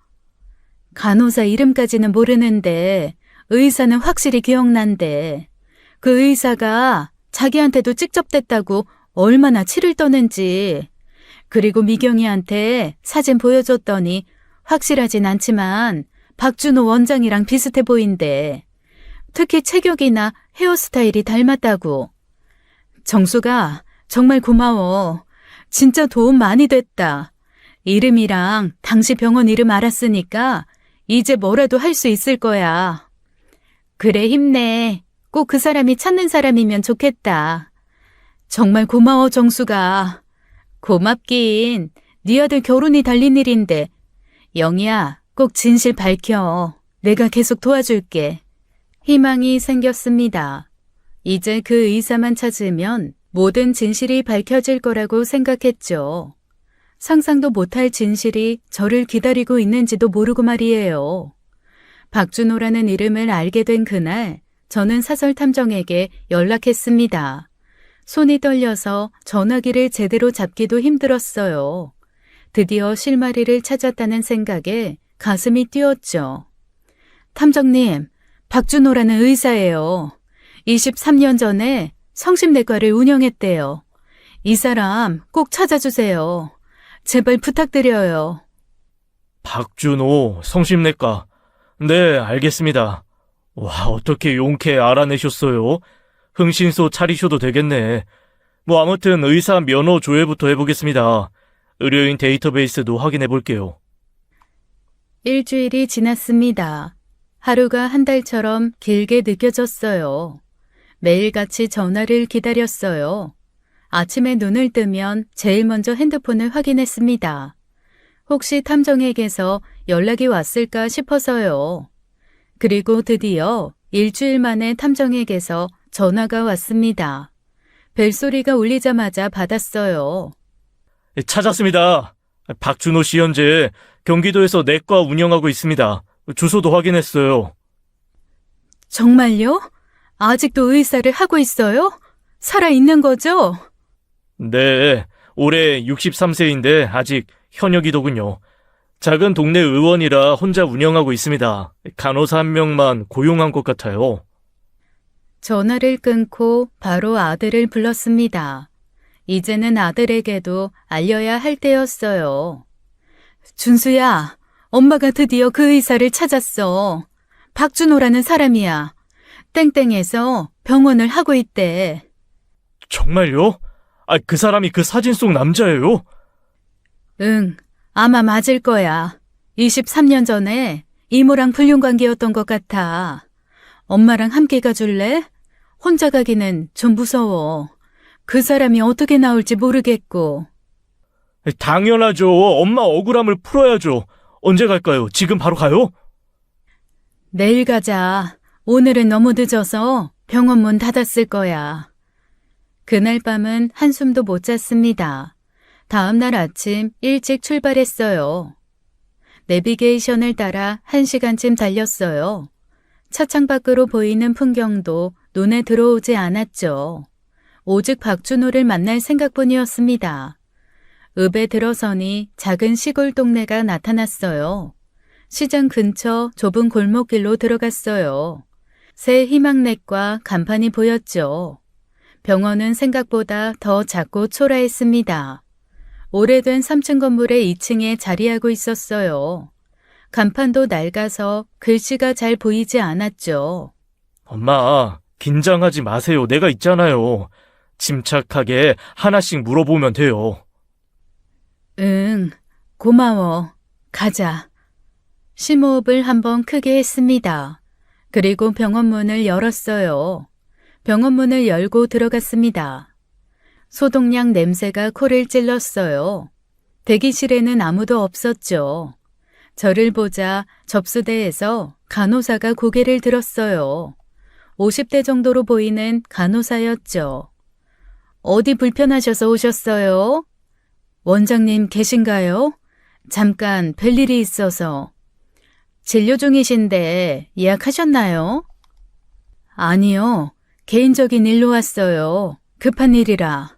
간호사 이름까지는 모르는데 의사는 확실히 기억난대. 그 의사가 자기한테도 직접됐다고 얼마나 치를 떠는지. 그리고 미경이한테 사진 보여줬더니 확실하진 않지만 박준호 원장이랑 비슷해 보인대. 특히 체격이나 헤어스타일이 닮았다고. 정수가 정말 고마워. 진짜 도움 많이 됐다. 이름이랑 당시 병원 이름 알았으니까 이제 뭐라도 할 수 있을 거야. 그래, 힘내. 꼭 꼭 그 사람이 찾는 사람이면 좋겠다. 정말 고마워, 정수가. 고맙긴. 네 아들 결혼이 달린 일인데. 영희야, 꼭 진실 밝혀. 내가 계속 도와줄게. 희망이 생겼습니다. 이제 그 의사만 찾으면 모든 진실이 밝혀질 거라고 생각했죠. 상상도 못할 진실이 저를 기다리고 있는지도 모르고 말이에요. 박준호라는 이름을 알게 된 그날, 저는 사설탐정에게 연락했습니다. 손이 떨려서 전화기를 제대로 잡기도 힘들었어요. 드디어 실마리를 찾았다는 생각에 가슴이 뛰었죠. 탐정님, 박준호라는 의사예요. 23년 전에 성심내과를 운영했대요. 이 사람 꼭 찾아주세요. 제발 부탁드려요. 박준호, 성심내과. 네, 알겠습니다. 와, 어떻게 용케 알아내셨어요? 흥신소 차리셔도 되겠네. 뭐 아무튼 의사 면허 조회부터 해보겠습니다. 의료인 데이터베이스도 확인해 볼게요. 일주일이 지났습니다. 하루가 한 달처럼 길게 느껴졌어요. 매일같이 전화를 기다렸어요. 아침에 눈을 뜨면 제일 먼저 핸드폰을 확인했습니다. 혹시 탐정에게서 연락이 왔을까 싶어서요. 그리고 드디어 일주일 만에 탐정에게서 전화가 왔습니다. 벨소리가 울리자마자 받았어요. 찾았습니다. 박준호 씨 현재 경기도에서 내과 운영하고 있습니다. 주소도 확인했어요. 정말요? 아직도 의사를 하고 있어요? 살아있는 거죠? 네, 올해 63세인데 아직 현역이더군요. 작은 동네 의원이라 혼자 운영하고 있습니다. 간호사 한 명만 고용한 것 같아요. 전화를 끊고 바로 아들을 불렀습니다. 이제는 아들에게도 알려야 할 때였어요. 준수야, 엄마가 드디어 그 의사를 찾았어. 박준호라는 사람이야. 땡땡에서 병원을 하고 있대. 정말요? 그 사람이 그 사진 속 남자예요? 응, 아마 맞을 거야. 23년 전에 이모랑 불륜관계였던 것 같아. 엄마랑 함께 가줄래? 혼자 가기는 좀 무서워. 그 사람이 어떻게 나올지 모르겠고. 당연하죠. 엄마 억울함을 풀어야죠. 언제 갈까요? 지금 바로 가요? 내일 가자. 오늘은 너무 늦어서 병원 문 닫았을 거야. 그날 밤은 한숨도 못 잤습니다. 다음 날 아침 일찍 출발했어요. 내비게이션을 따라 1시간쯤 달렸어요. 차창 밖으로 보이는 풍경도 눈에 들어오지 않았죠. 오직 박준호를 만날 생각뿐이었습니다. 읍에 들어서니 작은 시골 동네가 나타났어요. 시장 근처 좁은 골목길로 들어갔어요. 새 희망내과 간판이 보였죠. 병원은 생각보다 더 작고 초라했습니다. 오래된 3층 건물의 2층에 자리하고 있었어요. 간판도 낡아서 글씨가 잘 보이지 않았죠. 엄마, 긴장하지 마세요. 내가 있잖아요. 침착하게 하나씩 물어보면 돼요. 응, 고마워. 가자. 심호흡을 한번 크게 했습니다. 그리고 병원 문을 열었어요. 병원 문을 열고 들어갔습니다. 소독약 냄새가 코를 찔렀어요. 대기실에는 아무도 없었죠. 저를 보자 접수대에서 간호사가 고개를 들었어요. 50대 정도로 보이는 간호사였죠. 어디 불편하셔서 오셨어요? 원장님 계신가요? 잠깐 뵐 일이 있어서. 진료 중이신데 예약하셨나요? 아니요. 개인적인 일로 왔어요. 급한 일이라.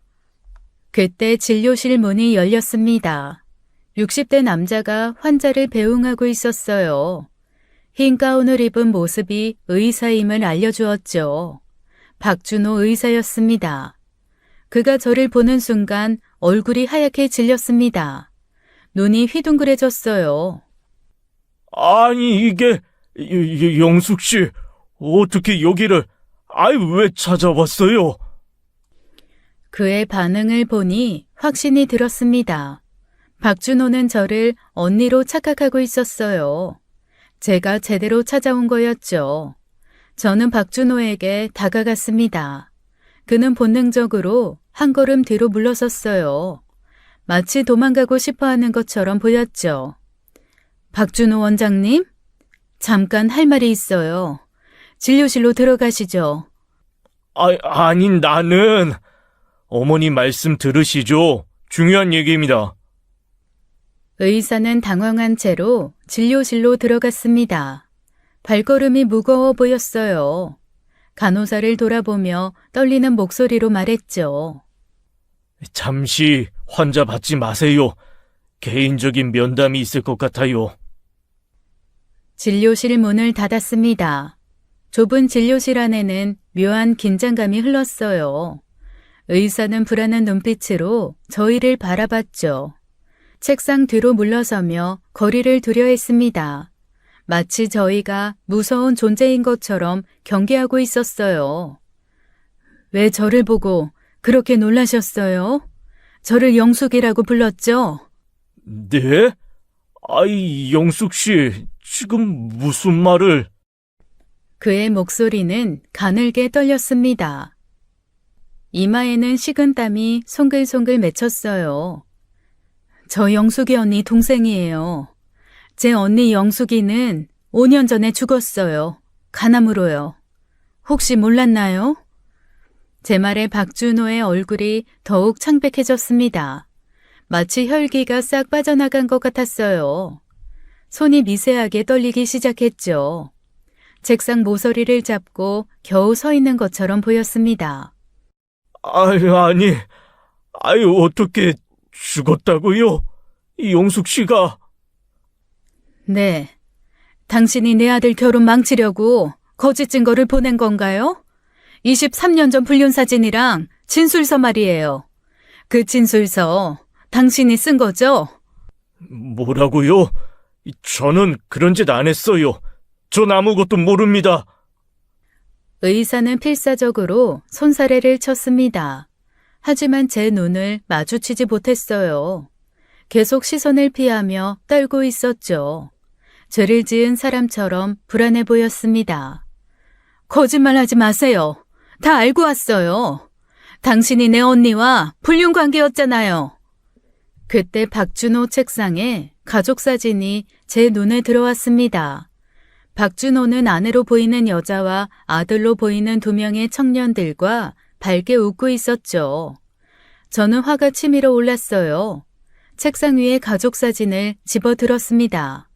그때 진료실 문이 열렸습니다. 60대 남자가 환자를 배웅하고 있었어요. 흰 가운을 입은 모습이 의사임을 알려주었죠. 박준호 의사였습니다. 그가 저를 보는 순간 얼굴이 하얗게 질렸습니다. 눈이 휘둥그레졌어요. 아니, 이게, 영숙 씨, 어떻게 여기를, 왜 찾아왔어요? 그의 반응을 보니 확신이 들었습니다. 박준호는 저를 언니로 착각하고 있었어요. 제가 제대로 찾아온 거였죠. 저는 박준호에게 다가갔습니다. 그는 본능적으로 한 걸음 뒤로 물러섰어요. 마치 도망가고 싶어 하는 것처럼 보였죠. 박준호 원장님? 잠깐 할 말이 있어요. 진료실로 들어가시죠. 아니, 나는... 어머니 말씀 들으시죠? 중요한 얘기입니다. 의사는 당황한 채로 진료실로 들어갔습니다. 발걸음이 무거워 보였어요. 간호사를 돌아보며 떨리는 목소리로 말했죠. 잠시 환자 받지 마세요. 개인적인 면담이 있을 것 같아요. 진료실 문을 닫았습니다. 좁은 진료실 안에는 묘한 긴장감이 흘렀어요. 의사는 불안한 눈빛으로 저희를 바라봤죠. 책상 뒤로 물러서며 거리를 두려 했습니다. 마치 저희가 무서운 존재인 것처럼 경계하고 있었어요. 왜 저를 보고 그렇게 놀라셨어요? 저를 영숙이라고 불렀죠? 네? 영숙 씨, 지금 무슨 말을... 그의 목소리는 가늘게 떨렸습니다. 이마에는 식은땀이 송글송글 맺혔어요. 저 영숙이 언니 동생이에요. 제 언니 영숙이는 5년 전에 죽었어요. 간암으로요. 혹시 몰랐나요? 제 말에 박준호의 얼굴이 더욱 창백해졌습니다. 마치 혈기가 싹 빠져나간 것 같았어요. 손이 미세하게 떨리기 시작했죠. 책상 모서리를 잡고 겨우 서 있는 것처럼 보였습니다. 아니, 어떻게 죽었다고요? 영숙 씨가... 네. 당신이 내 아들 결혼 망치려고 거짓 증거를 보낸 건가요? 23년 전 불륜 사진이랑 진술서 말이에요. 그 진술서 당신이 쓴 거죠? 뭐라고요? 저는 그런 짓 안 했어요. 전 아무것도 모릅니다. 의사는 필사적으로 손사래를 쳤습니다. 하지만 제 눈을 마주치지 못했어요. 계속 시선을 피하며 떨고 있었죠. 죄를 지은 사람처럼 불안해 보였습니다. 거짓말하지 마세요. 다 알고 왔어요. 당신이 내 언니와 불륜 관계였잖아요. 그때 박준호 책상에 가족 사진이 제 눈에 들어왔습니다. 박준호는 아내로 보이는 여자와 아들로 보이는 2명의 청년들과 밝게 웃고 있었죠. 저는 화가 치밀어 올랐어요. 책상 위에 가족 사진을 집어들었습니다.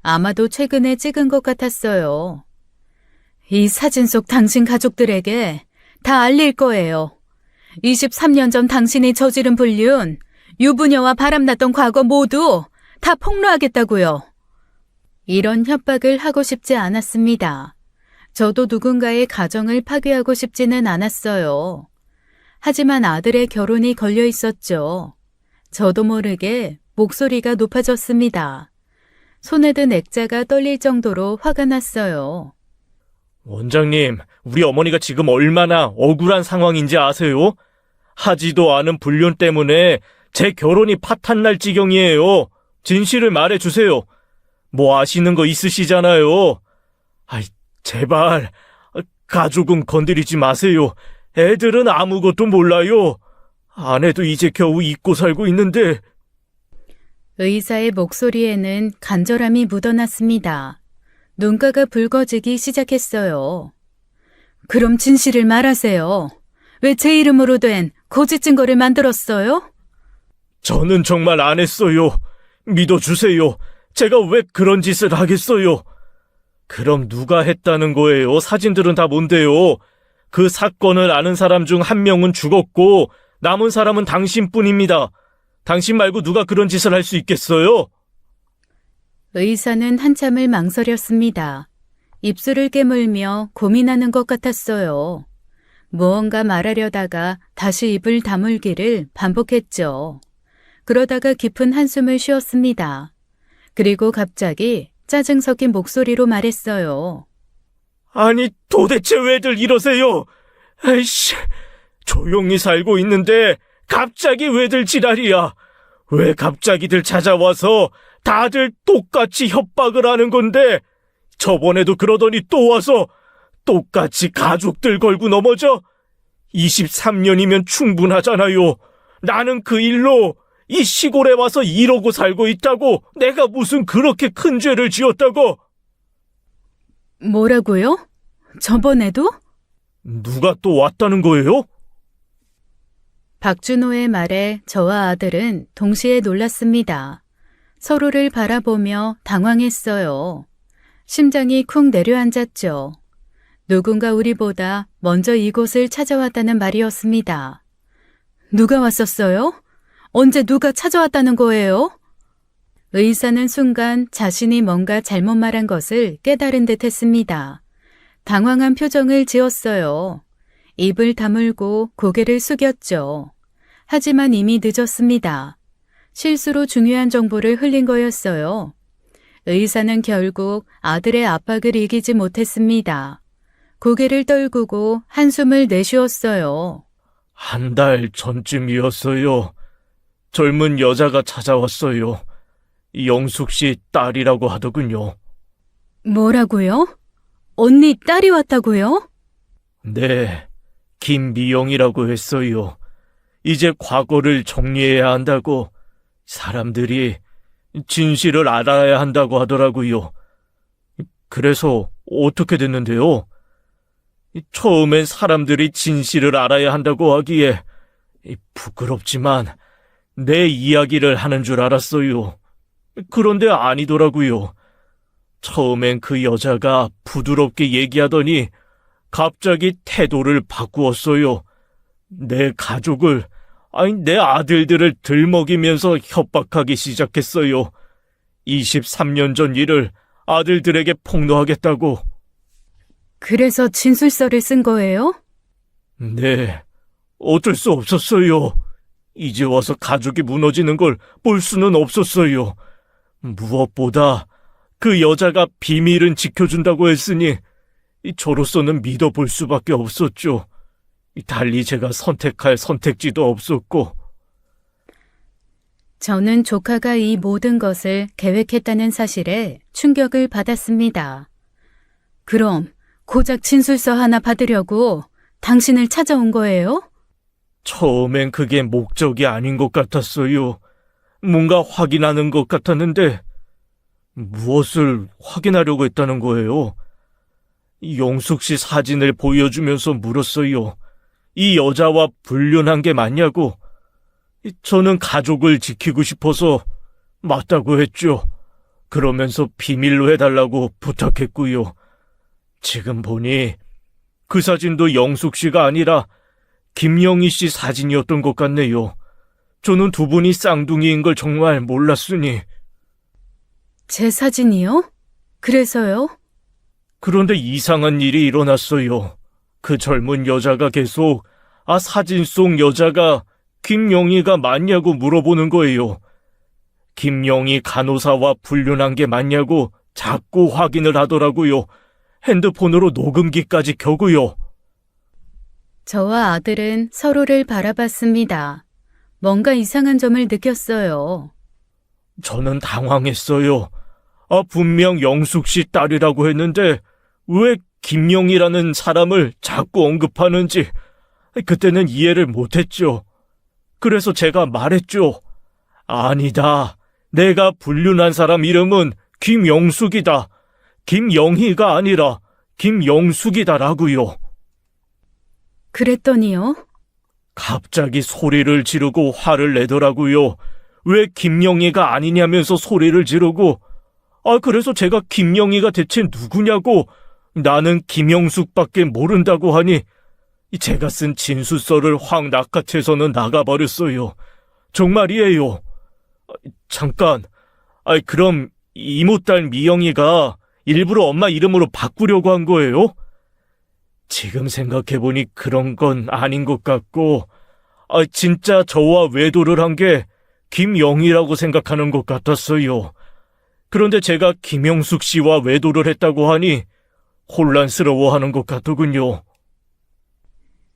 아마도 최근에 찍은 것 같았어요. 이 사진 속 당신 가족들에게 다 알릴 거예요. 23년 전 당신이 저지른 불륜, 유부녀와 바람났던 과거 모두 다 폭로하겠다고요. 이런 협박을 하고 싶지 않았습니다. 저도 누군가의 가정을 파괴하고 싶지는 않았어요. 하지만 아들의 결혼이 걸려 있었죠. 저도 모르게 목소리가 높아졌습니다. 손에 든 액자가 떨릴 정도로 화가 났어요. 원장님, 우리 어머니가 지금 얼마나 억울한 상황인지 아세요? 하지도 않은 불륜 때문에 제 결혼이 파탄날 지경이에요. 진실을 말해주세요. 뭐 아시는 거 있으시잖아요. 제발, 가족은 건드리지 마세요. 애들은 아무것도 몰라요. 아내도 이제 겨우 잊고 살고 있는데. 의사의 목소리에는 간절함이 묻어났습니다. 눈가가 붉어지기 시작했어요. 그럼 진실을 말하세요. 왜 제 이름으로 된 거짓 증거를 만들었어요? 저는 정말 안 했어요. 믿어주세요. 제가 왜 그런 짓을 하겠어요? 그럼 누가 했다는 거예요? 사진들은 다 뭔데요? 그 사건을 아는 사람 중 한 명은 죽었고 남은 사람은 당신뿐입니다. 당신 말고 누가 그런 짓을 할 수 있겠어요? 의사는 한참을 망설였습니다. 입술을 깨물며 고민하는 것 같았어요. 무언가 말하려다가 다시 입을 다물기를 반복했죠. 그러다가 깊은 한숨을 쉬었습니다. 그리고 갑자기 짜증 섞인 목소리로 말했어요. 아니, 도대체 왜들 이러세요? 에이씨, 조용히 살고 있는데 갑자기 왜들 지랄이야? 왜 갑자기들 찾아와서 다들 똑같이 협박을 하는 건데 저번에도 그러더니 또 와서 똑같이 가족들 걸고 넘어져? 23년이면 충분하잖아요. 나는 그 일로 이 시골에 와서 이러고 살고 있다고 내가 무슨 그렇게 큰 죄를 지었다고? 뭐라고요? 저번에도? 누가 또 왔다는 거예요? 박준호의 말에 저와 아들은 동시에 놀랐습니다. 서로를 바라보며 당황했어요. 심장이 쿵 내려앉았죠. 누군가 우리보다 먼저 이곳을 찾아왔다는 말이었습니다. 누가 왔었어요? 언제 누가 찾아왔다는 거예요? 의사는 순간 자신이 뭔가 잘못 말한 것을 깨달은 듯 했습니다. 당황한 표정을 지었어요. 입을 다물고 고개를 숙였죠. 하지만 이미 늦었습니다. 실수로 중요한 정보를 흘린 거였어요. 의사는 결국 아들의 압박을 이기지 못했습니다. 고개를 떨구고 한숨을 내쉬었어요. 한 달 전쯤이었어요. 젊은 여자가 찾아왔어요. 영숙 씨 딸이라고 하더군요. 뭐라고요? 언니 딸이 왔다고요? 네, 김미영이라고 했어요. 이제 과거를 정리해야 한다고 사람들이 진실을 알아야 한다고 하더라고요. 그래서 어떻게 됐는데요? 처음엔 사람들이 진실을 알아야 한다고 하기에 부끄럽지만 내 이야기를 하는 줄 알았어요. 그런데 아니더라고요. 처음엔 그 여자가 부드럽게 얘기하더니 갑자기 태도를 바꾸었어요. 내 가족을, 내 아들들을 들먹이면서 협박하기 시작했어요. 23년 전 일을 아들들에게 폭로하겠다고. 그래서 진술서를 쓴 거예요? 네, 어쩔 수 없었어요. 이제 와서 가족이 무너지는 걸 볼 수는 없었어요. 무엇보다 그 여자가 비밀은 지켜준다고 했으니 저로서는 믿어볼 수밖에 없었죠. 달리 제가 선택할 선택지도 없었고. 저는 조카가 이 모든 것을 계획했다는 사실에 충격을 받았습니다. 그럼 고작 진술서 하나 받으려고 당신을 찾아온 거예요? 처음엔 그게 목적이 아닌 것 같았어요. 뭔가 확인하는 것 같았는데 무엇을 확인하려고 했다는 거예요? 영숙 씨 사진을 보여주면서 물었어요. 이 여자와 불륜한 게 맞냐고. 저는 가족을 지키고 싶어서 맞다고 했죠. 그러면서 비밀로 해달라고 부탁했고요. 지금 보니 그 사진도 영숙 씨가 아니라 김영희 씨 사진이었던 것 같네요. 저는 두 분이 쌍둥이인 걸 정말 몰랐으니. 제 사진이요? 그래서요? 그런데 이상한 일이 일어났어요. 그 젊은 여자가 계속 사진 속 여자가 김영희가 맞냐고 물어보는 거예요. 김영희 간호사와 불륜한 게 맞냐고 자꾸 확인을 하더라고요. 핸드폰으로 녹음기까지 켜고요. 저와 아들은 서로를 바라봤습니다. 뭔가 이상한 점을 느꼈어요. 저는 당황했어요. 분명 영숙 씨 딸이라고 했는데 왜 김영희라는 사람을 자꾸 언급하는지 그때는 이해를 못했죠. 그래서 제가 말했죠. 아니다. 내가 불륜한 사람 이름은 김영숙이다. 김영희가 아니라 김영숙이다라고요. 그랬더니요? 갑자기 소리를 지르고 화를 내더라고요. 왜 김영희가 아니냐면서 소리를 지르고. 그래서 제가 김영희가 대체 누구냐고, 나는 김영숙밖에 모른다고 하니 제가 쓴 진술서를 확 낚아채서는 나가버렸어요. 정말이에요. 잠깐. 그럼 이모딸 미영이가 일부러 엄마 이름으로 바꾸려고 한 거예요? 지금 생각해보니 그런 건 아닌 것 같고, 진짜 저와 외도를 한 게 김영희라고 생각하는 것 같았어요. 그런데 제가 김영숙 씨와 외도를 했다고 하니 혼란스러워하는 것 같더군요.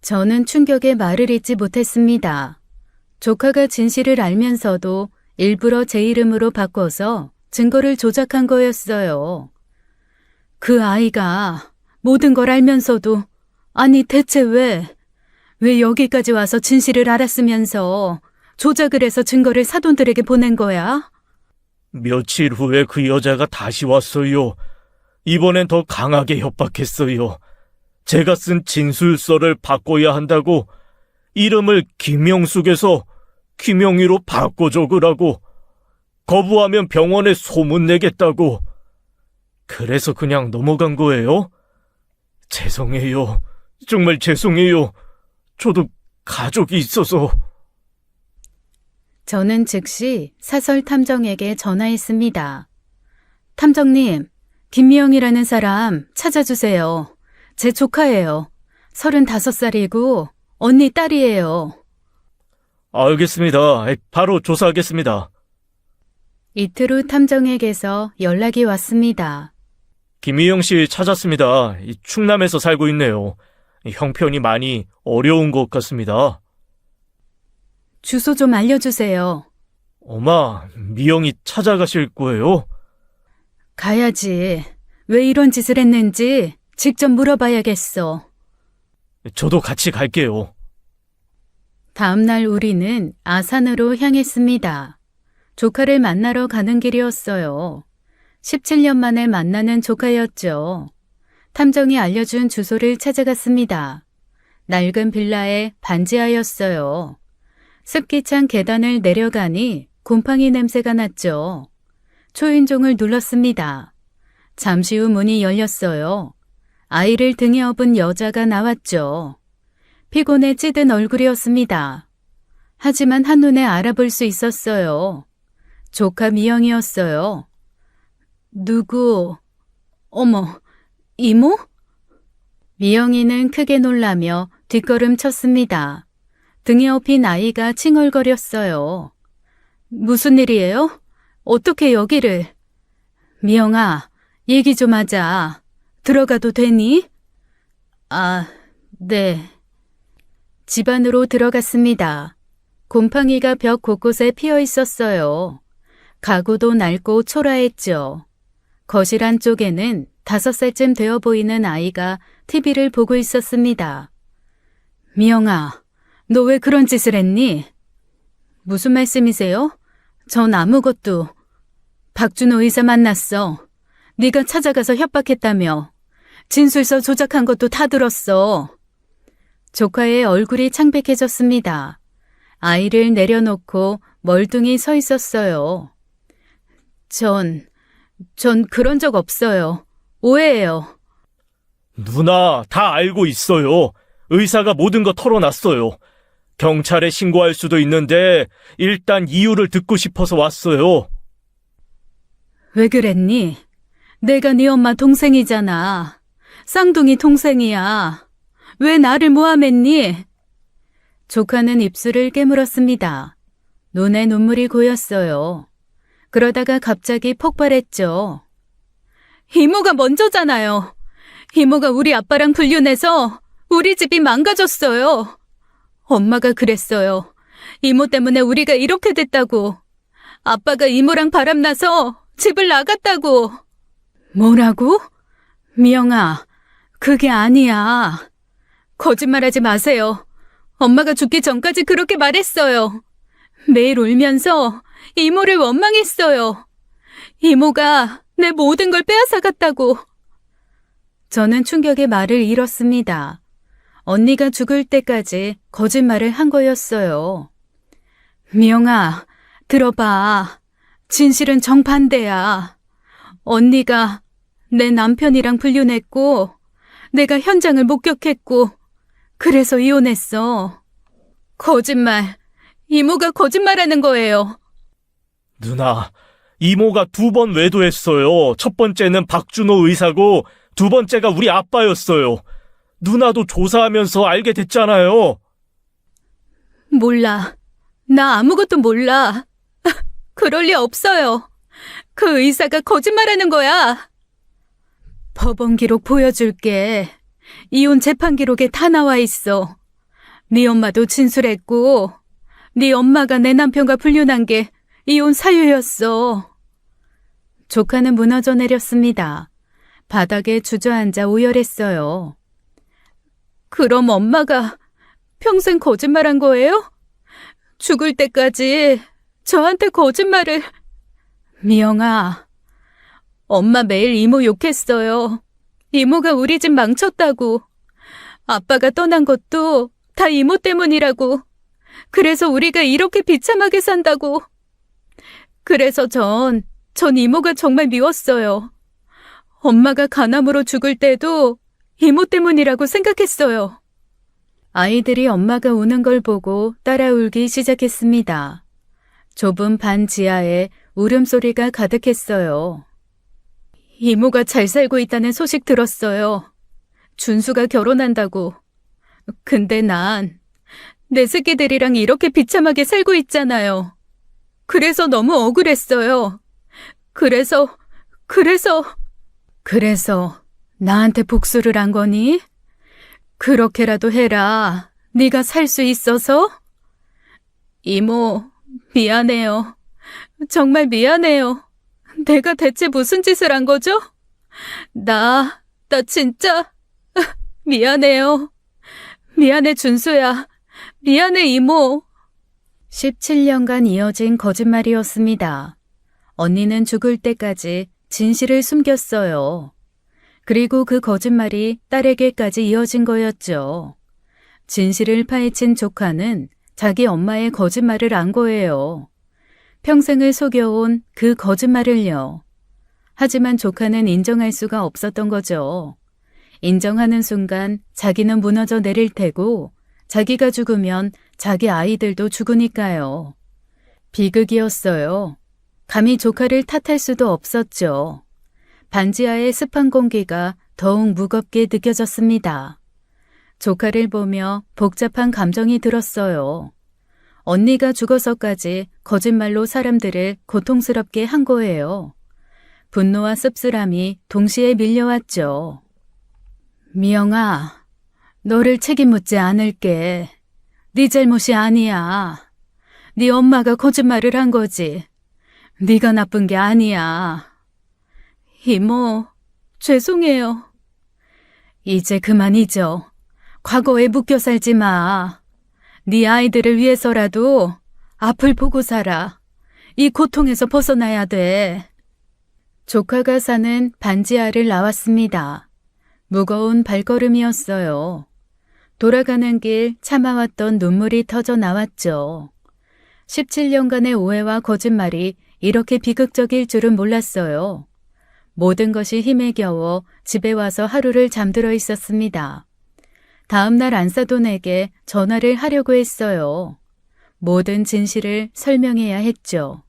저는 충격에 말을 잇지 못했습니다. 조카가 진실을 알면서도 일부러 제 이름으로 바꿔서 증거를 조작한 거였어요. 그 아이가 모든 걸 알면서도, 아니 대체 왜 여기까지 와서 진실을 알았으면서 조작을 해서 증거를 사돈들에게 보낸 거야? 며칠 후에 그 여자가 다시 왔어요. 이번엔 더 강하게 협박했어요. 제가 쓴 진술서를 바꿔야 한다고 이름을 김영숙에서 김영희로 바꿔 적으라고, 거부하면 병원에 소문내겠다고. 그래서 그냥 넘어간 거예요? 죄송해요. 정말 죄송해요. 저도 가족이 있어서. 저는 즉시 사설 탐정에게 전화했습니다. 탐정님, 김미영이라는 사람 찾아주세요. 제 조카예요. 35살이고 언니 딸이에요. 알겠습니다. 바로 조사하겠습니다. 이틀 후 탐정에게서 연락이 왔습니다. 김희영 씨 찾았습니다. 충남에서 살고 있네요. 형편이 많이 어려운 것 같습니다. 주소 좀 알려주세요. 엄마, 미영이 찾아가실 거예요? 가야지. 왜 이런 짓을 했는지 직접 물어봐야겠어. 저도 같이 갈게요. 다음날 우리는 아산으로 향했습니다. 조카를 만나러 가는 길이었어요. 17년 만에 만나는 조카였죠. 탐정이 알려준 주소를 찾아갔습니다. 낡은 빌라에 반지하였어요. 습기 찬 계단을 내려가니 곰팡이 냄새가 났죠. 초인종을 눌렀습니다. 잠시 후 문이 열렸어요. 아이를 등에 업은 여자가 나왔죠. 피곤에 찌든 얼굴이었습니다. 하지만 한눈에 알아볼 수 있었어요. 조카 미영이었어요. 누구? 어머, 이모? 미영이는 크게 놀라며 뒷걸음 쳤습니다. 등에 업힌 아이가 칭얼거렸어요. 무슨 일이에요? 어떻게 여기를? 미영아, 얘기 좀 하자. 들어가도 되니? 아, 네. 집 안으로 들어갔습니다. 곰팡이가 벽 곳곳에 피어 있었어요. 가구도 낡고 초라했죠. 거실 안쪽에는 5살쯤 되어 보이는 아이가 TV를 보고 있었습니다. 미영아, 너 왜 그런 짓을 했니? 무슨 말씀이세요? 전 아무것도. 박준호 의사 만났어. 네가 찾아가서 협박했다며. 진술서 조작한 것도 다 들었어. 조카의 얼굴이 창백해졌습니다. 아이를 내려놓고 멀뚱히 서 있었어요. 전 그런 적 없어요. 오해예요. 누나, 다 알고 있어요. 의사가 모든 거 털어놨어요. 경찰에 신고할 수도 있는데 일단 이유를 듣고 싶어서 왔어요. 왜 그랬니? 내가 네 엄마 동생이잖아. 쌍둥이 동생이야. 왜 나를 모함했니? 조카는 입술을 깨물었습니다. 눈에 눈물이 고였어요. 그러다가 갑자기 폭발했죠. 이모가 먼저잖아요. 이모가 우리 아빠랑 불륜해서 우리 집이 망가졌어요. 엄마가 그랬어요. 이모 때문에 우리가 이렇게 됐다고. 아빠가 이모랑 바람나서 집을 나갔다고. 뭐라고? 미영아, 그게 아니야. 거짓말하지 마세요. 엄마가 죽기 전까지 그렇게 말했어요. 매일 울면서 이모를 원망했어요. 이모가 내 모든 걸 빼앗아갔다고. 저는 충격의 말을 잃었습니다. 언니가 죽을 때까지 거짓말을 한 거였어요. 미영아, 들어봐. 진실은 정반대야. 언니가 내 남편이랑 불륜했고, 내가 현장을 목격했고, 그래서 이혼했어. 거짓말. 이모가 거짓말하는 거예요. 누나, 이모가 2번 외도했어요. 첫 번째는 박준호 의사고 두 번째가 우리 아빠였어요. 누나도 조사하면서 알게 됐잖아요. 몰라. 나 아무것도 몰라. 그럴 리 없어요. 그 의사가 거짓말하는 거야. 법원 기록 보여줄게. 이혼 재판 기록에 다 나와 있어. 네 엄마도 진술했고, 네 엄마가 내 남편과 불륜한 게 이혼 사유였어. 조카는 무너져 내렸습니다. 바닥에 주저앉아 오열했어요. 그럼 엄마가 평생 거짓말한 거예요? 죽을 때까지 저한테 거짓말을... 미영아, 엄마 매일 이모 욕했어요. 이모가 우리 집 망쳤다고. 아빠가 떠난 것도 다 이모 때문이라고. 그래서 우리가 이렇게 비참하게 산다고. 그래서 전 이모가 정말 미웠어요. 엄마가 간암으로 죽을 때도 이모 때문이라고 생각했어요. 아이들이 엄마가 우는 걸 보고 따라 울기 시작했습니다. 좁은 반 지하에 울음소리가 가득했어요. 이모가 잘 살고 있다는 소식 들었어요. 준수가 결혼한다고. 근데 난 내 새끼들이랑 이렇게 비참하게 살고 있잖아요. 그래서 너무 억울했어요. 그래서 나한테 복수를 한 거니? 그렇게라도 해라. 네가 살 수 있어서? 이모, 미안해요. 정말 미안해요. 내가 대체 무슨 짓을 한 거죠? 나 진짜 미안해요. 미안해, 준수야. 미안해, 이모. 17년간 이어진 거짓말이었습니다. 언니는 죽을 때까지 진실을 숨겼어요. 그리고 그 거짓말이 딸에게까지 이어진 거였죠. 진실을 파헤친 조카는 자기 엄마의 거짓말을 안 거예요. 평생을 속여온 그 거짓말을요. 하지만 조카는 인정할 수가 없었던 거죠. 인정하는 순간 자기는 무너져 내릴 테고 자기가 죽으면 자기 아이들도 죽으니까요. 비극이었어요. 감히 조카를 탓할 수도 없었죠. 반지하의 습한 공기가 더욱 무겁게 느껴졌습니다. 조카를 보며 복잡한 감정이 들었어요. 언니가 죽어서까지 거짓말로 사람들을 고통스럽게 한 거예요. 분노와 씁쓸함이 동시에 밀려왔죠. 미영아, 너를 책임 묻지 않을게. 네 잘못이 아니야. 네 엄마가 거짓말을 한 거지. 네가 나쁜 게 아니야. 이모, 죄송해요. 이제 그만 잊어. 과거에 묶여 살지 마. 네 아이들을 위해서라도 앞을 보고 살아. 이 고통에서 벗어나야 돼. 조카가 사는 반지하를 나왔습니다. 무거운 발걸음이었어요. 돌아가는 길 참아왔던 눈물이 터져 나왔죠. 17년간의 오해와 거짓말이 이렇게 비극적일 줄은 몰랐어요. 모든 것이 힘에 겨워 집에 와서 하루를 잠들어 있었습니다. 다음 날 안사돈에게 전화를 하려고 했어요. 모든 진실을 설명해야 했죠.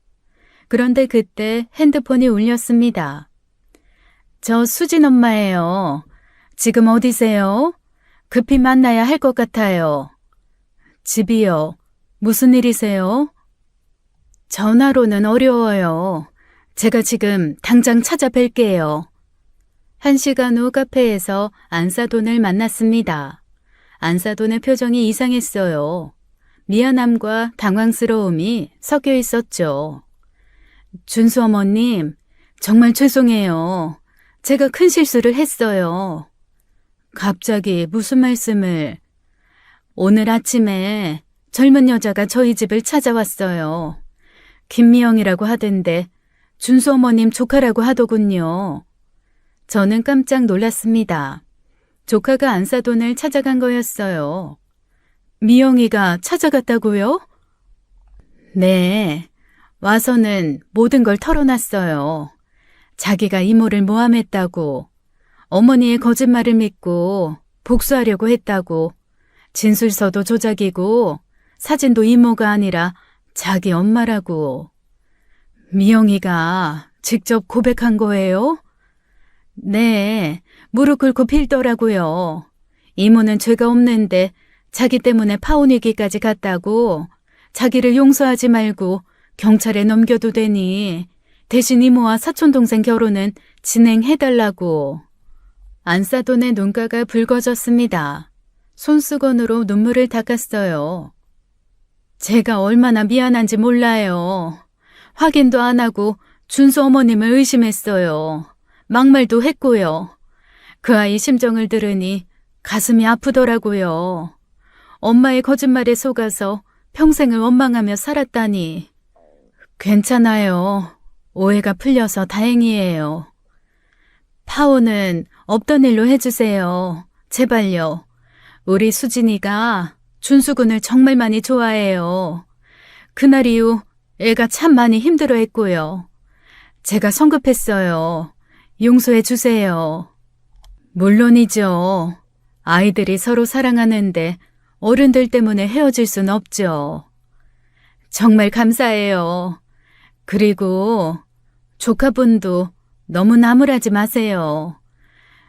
그런데 그때 핸드폰이 울렸습니다. 저 수진 엄마예요. 지금 어디세요? 급히 만나야 할 것 같아요. 집이요. 무슨 일이세요? 전화로는 어려워요. 제가 지금 당장 찾아뵐게요. 1시간 후 카페에서 안사돈을 만났습니다. 안사돈의 표정이 이상했어요. 미안함과 당황스러움이 섞여 있었죠. 준수 어머님, 정말 죄송해요. 제가 큰 실수를 했어요. 갑자기 무슨 말씀을... 오늘 아침에 젊은 여자가 저희 집을 찾아왔어요. 김미영이라고 하던데 준수 어머님 조카라고 하더군요. 저는 깜짝 놀랐습니다. 조카가 안사돈을 찾아간 거였어요. 미영이가 찾아갔다고요? 네, 와서는 모든 걸 털어놨어요. 자기가 이모를 모함했다고, 어머니의 거짓말을 믿고 복수하려고 했다고, 진술서도 조작이고 사진도 이모가 아니라 자기 엄마라고. 미영이가 직접 고백한 거예요? 네, 무릎 꿇고 빌더라고요. 이모는 죄가 없는데 자기 때문에 파혼위기까지 갔다고, 자기를 용서하지 말고 경찰에 넘겨도 되니 대신 이모와 사촌동생 결혼은 진행해달라고. 안사돈의 눈가가 붉어졌습니다. 손수건으로 눈물을 닦았어요. 제가 얼마나 미안한지 몰라요. 확인도 안 하고 준수 어머님을 의심했어요. 막말도 했고요. 그 아이 심정을 들으니 가슴이 아프더라고요. 엄마의 거짓말에 속아서 평생을 원망하며 살았다니. 괜찮아요. 오해가 풀려서 다행이에요. 파혼은 없던 일로 해주세요. 제발요. 우리 수진이가 준수군을 정말 많이 좋아해요. 그날 이후 애가 참 많이 힘들어했고요. 제가 성급했어요. 용서해 주세요. 물론이죠. 아이들이 서로 사랑하는데 어른들 때문에 헤어질 순 없죠. 정말 감사해요. 그리고 조카분도 너무 나무라지 마세요.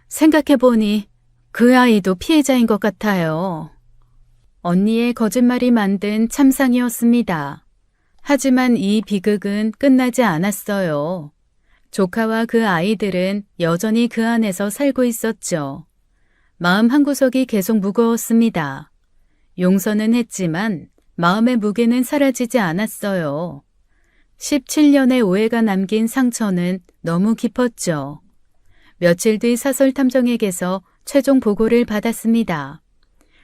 생각해보니 그 아이도 피해자인 것 같아요. 언니의 거짓말이 만든 참상이었습니다. 하지만 이 비극은 끝나지 않았어요. 조카와 그 아이들은 여전히 그 안에서 살고 있었죠. 마음 한구석이 계속 무거웠습니다. 용서는 했지만 마음의 무게는 사라지지 않았어요. 17년의 오해가 남긴 상처는 너무 깊었죠. 며칠 뒤 사설탐정에게서 최종 보고를 받았습니다.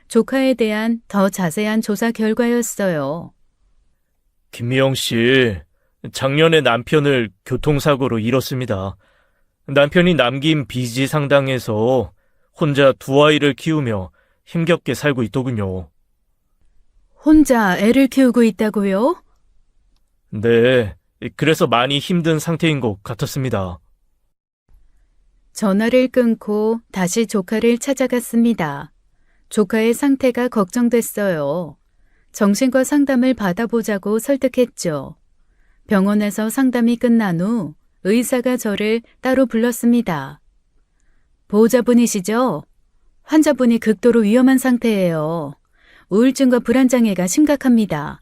조카에 대한 더 자세한 조사 결과였어요. 김미영 씨, 작년에 남편을 교통사고로 잃었습니다. 남편이 남긴 빚이 상당해서 혼자 두 아이를 키우며 힘겹게 살고 있더군요. 혼자 애를 키우고 있다고요? 네, 그래서 많이 힘든 상태인 것 같았습니다. 전화를 끊고 다시 조카를 찾아갔습니다. 조카의 상태가 걱정됐어요. 정신과 상담을 받아보자고 설득했죠. 병원에서 상담이 끝난 후 의사가 저를 따로 불렀습니다. 보호자분이시죠? 환자분이 극도로 위험한 상태예요. 우울증과 불안장애가 심각합니다.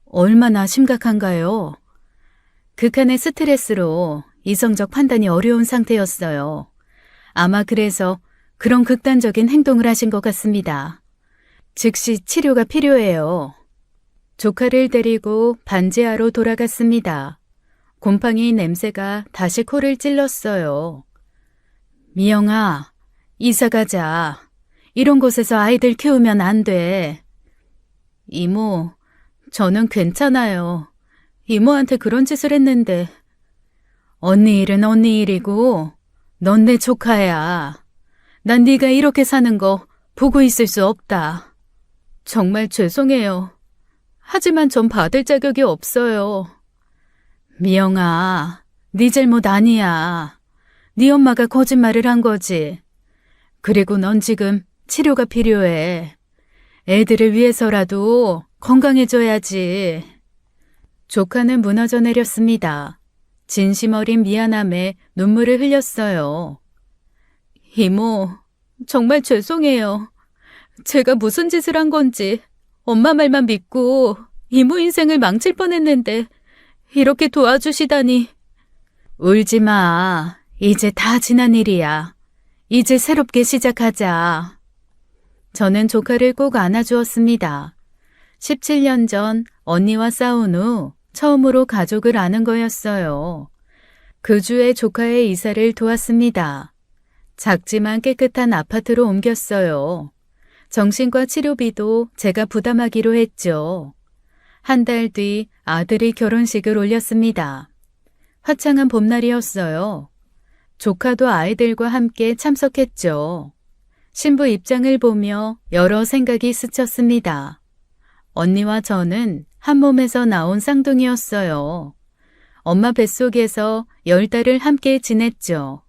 얼마나 심각한가요? 극한의 스트레스로 이성적 판단이 어려운 상태였어요. 아마 그래서 그런 극단적인 행동을 하신 것 같습니다. 즉시 치료가 필요해요. 조카를 데리고 반지하로 돌아갔습니다. 곰팡이 냄새가 다시 코를 찔렀어요. 미영아, 이사 가자. 이런 곳에서 아이들 키우면 안 돼. 이모, 저는 괜찮아요. 이모한테 그런 짓을 했는데. 언니 일은 언니 일이고 넌 내 조카야. 난 네가 이렇게 사는 거 보고 있을 수 없다. 정말 죄송해요. 하지만 전 받을 자격이 없어요. 미영아, 네 잘못 아니야. 네 엄마가 거짓말을 한 거지. 그리고 넌 지금 치료가 필요해. 애들을 위해서라도 건강해져야지. 조카는 무너져 내렸습니다. 진심 어린 미안함에 눈물을 흘렸어요. 이모, 정말 죄송해요. 제가 무슨 짓을 한 건지 엄마 말만 믿고 이모 인생을 망칠 뻔했는데 이렇게 도와주시다니. 울지 마. 이제 다 지난 일이야. 이제 새롭게 시작하자. 저는 조카를 꼭 안아주었습니다. 17년 전 언니와 싸운 후 처음으로 가족을 아는 거였어요. 그 주에 조카의 이사를 도왔습니다. 작지만 깨끗한 아파트로 옮겼어요. 정신과 치료비도 제가 부담하기로 했죠. 한 달 뒤 아들이 결혼식을 올렸습니다. 화창한 봄날이었어요. 조카도 아이들과 함께 참석했죠. 신부 입장을 보며 여러 생각이 스쳤습니다. 언니와 저는 한 몸에서 나온 쌍둥이였어요. 엄마 뱃속에서 10달을 함께 지냈죠.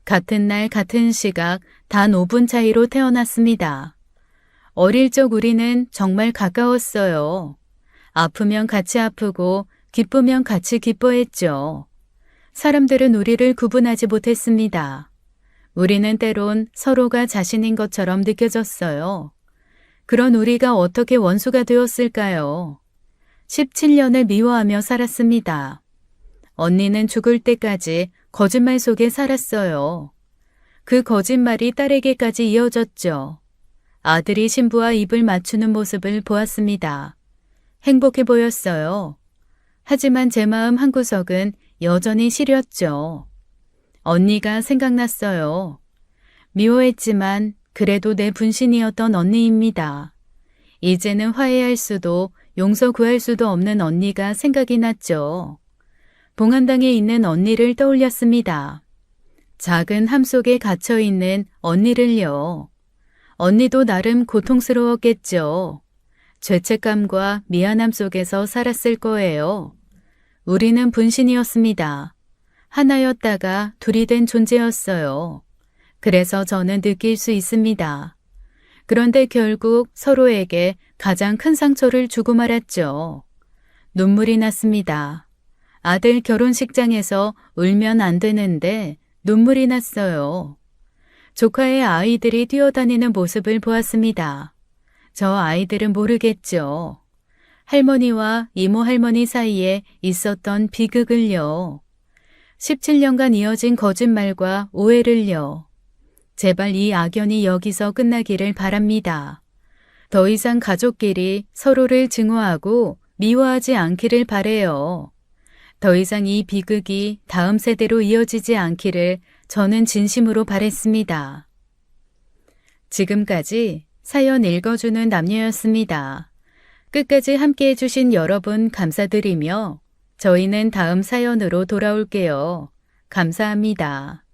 같은 날 같은 시각 단 5분 차이로 태어났습니다. 어릴 적 우리는 정말 가까웠어요. 아프면 같이 아프고 기쁘면 같이 기뻐했죠. 사람들은 우리를 구분하지 못했습니다. 우리는 때론 서로가 자신인 것처럼 느껴졌어요. 그런 우리가 어떻게 원수가 되었을까요? 17년을 미워하며 살았습니다. 언니는 죽을 때까지 거짓말 속에 살았어요. 그 거짓말이 딸에게까지 이어졌죠. 아들이 신부와 입을 맞추는 모습을 보았습니다. 행복해 보였어요. 하지만 제 마음 한구석은 여전히 시렸죠. 언니가 생각났어요. 미워했지만 그래도 내 분신이었던 언니입니다. 이제는 화해할 수도 용서 구할 수도 없는 언니가 생각이 났죠. 봉안당에 있는 언니를 떠올렸습니다. 작은 함 속에 갇혀있는 언니를요. 언니도 나름 고통스러웠겠죠. 죄책감과 미안함 속에서 살았을 거예요. 우리는 분신이었습니다. 하나였다가 둘이 된 존재였어요. 그래서 저는 느낄 수 있습니다. 그런데 결국 서로에게 가장 큰 상처를 주고 말았죠. 눈물이 났습니다. 아들 결혼식장에서 울면 안 되는데 눈물이 났어요. 조카의 아이들이 뛰어다니는 모습을 보았습니다. 저 아이들은 모르겠죠. 할머니와 이모 할머니 사이에 있었던 비극을요. 17년간 이어진 거짓말과 오해를요. 제발 이 악연이 여기서 끝나기를 바랍니다. 더 이상 가족끼리 서로를 증오하고 미워하지 않기를 바래요. 더 이상 이 비극이 다음 세대로 이어지지 않기를 저는 진심으로 바랬습니다. 지금까지 사연 읽어주는 남녀였습니다. 끝까지 함께 해주신 여러분 감사드리며 저희는 다음 사연으로 돌아올게요. 감사합니다.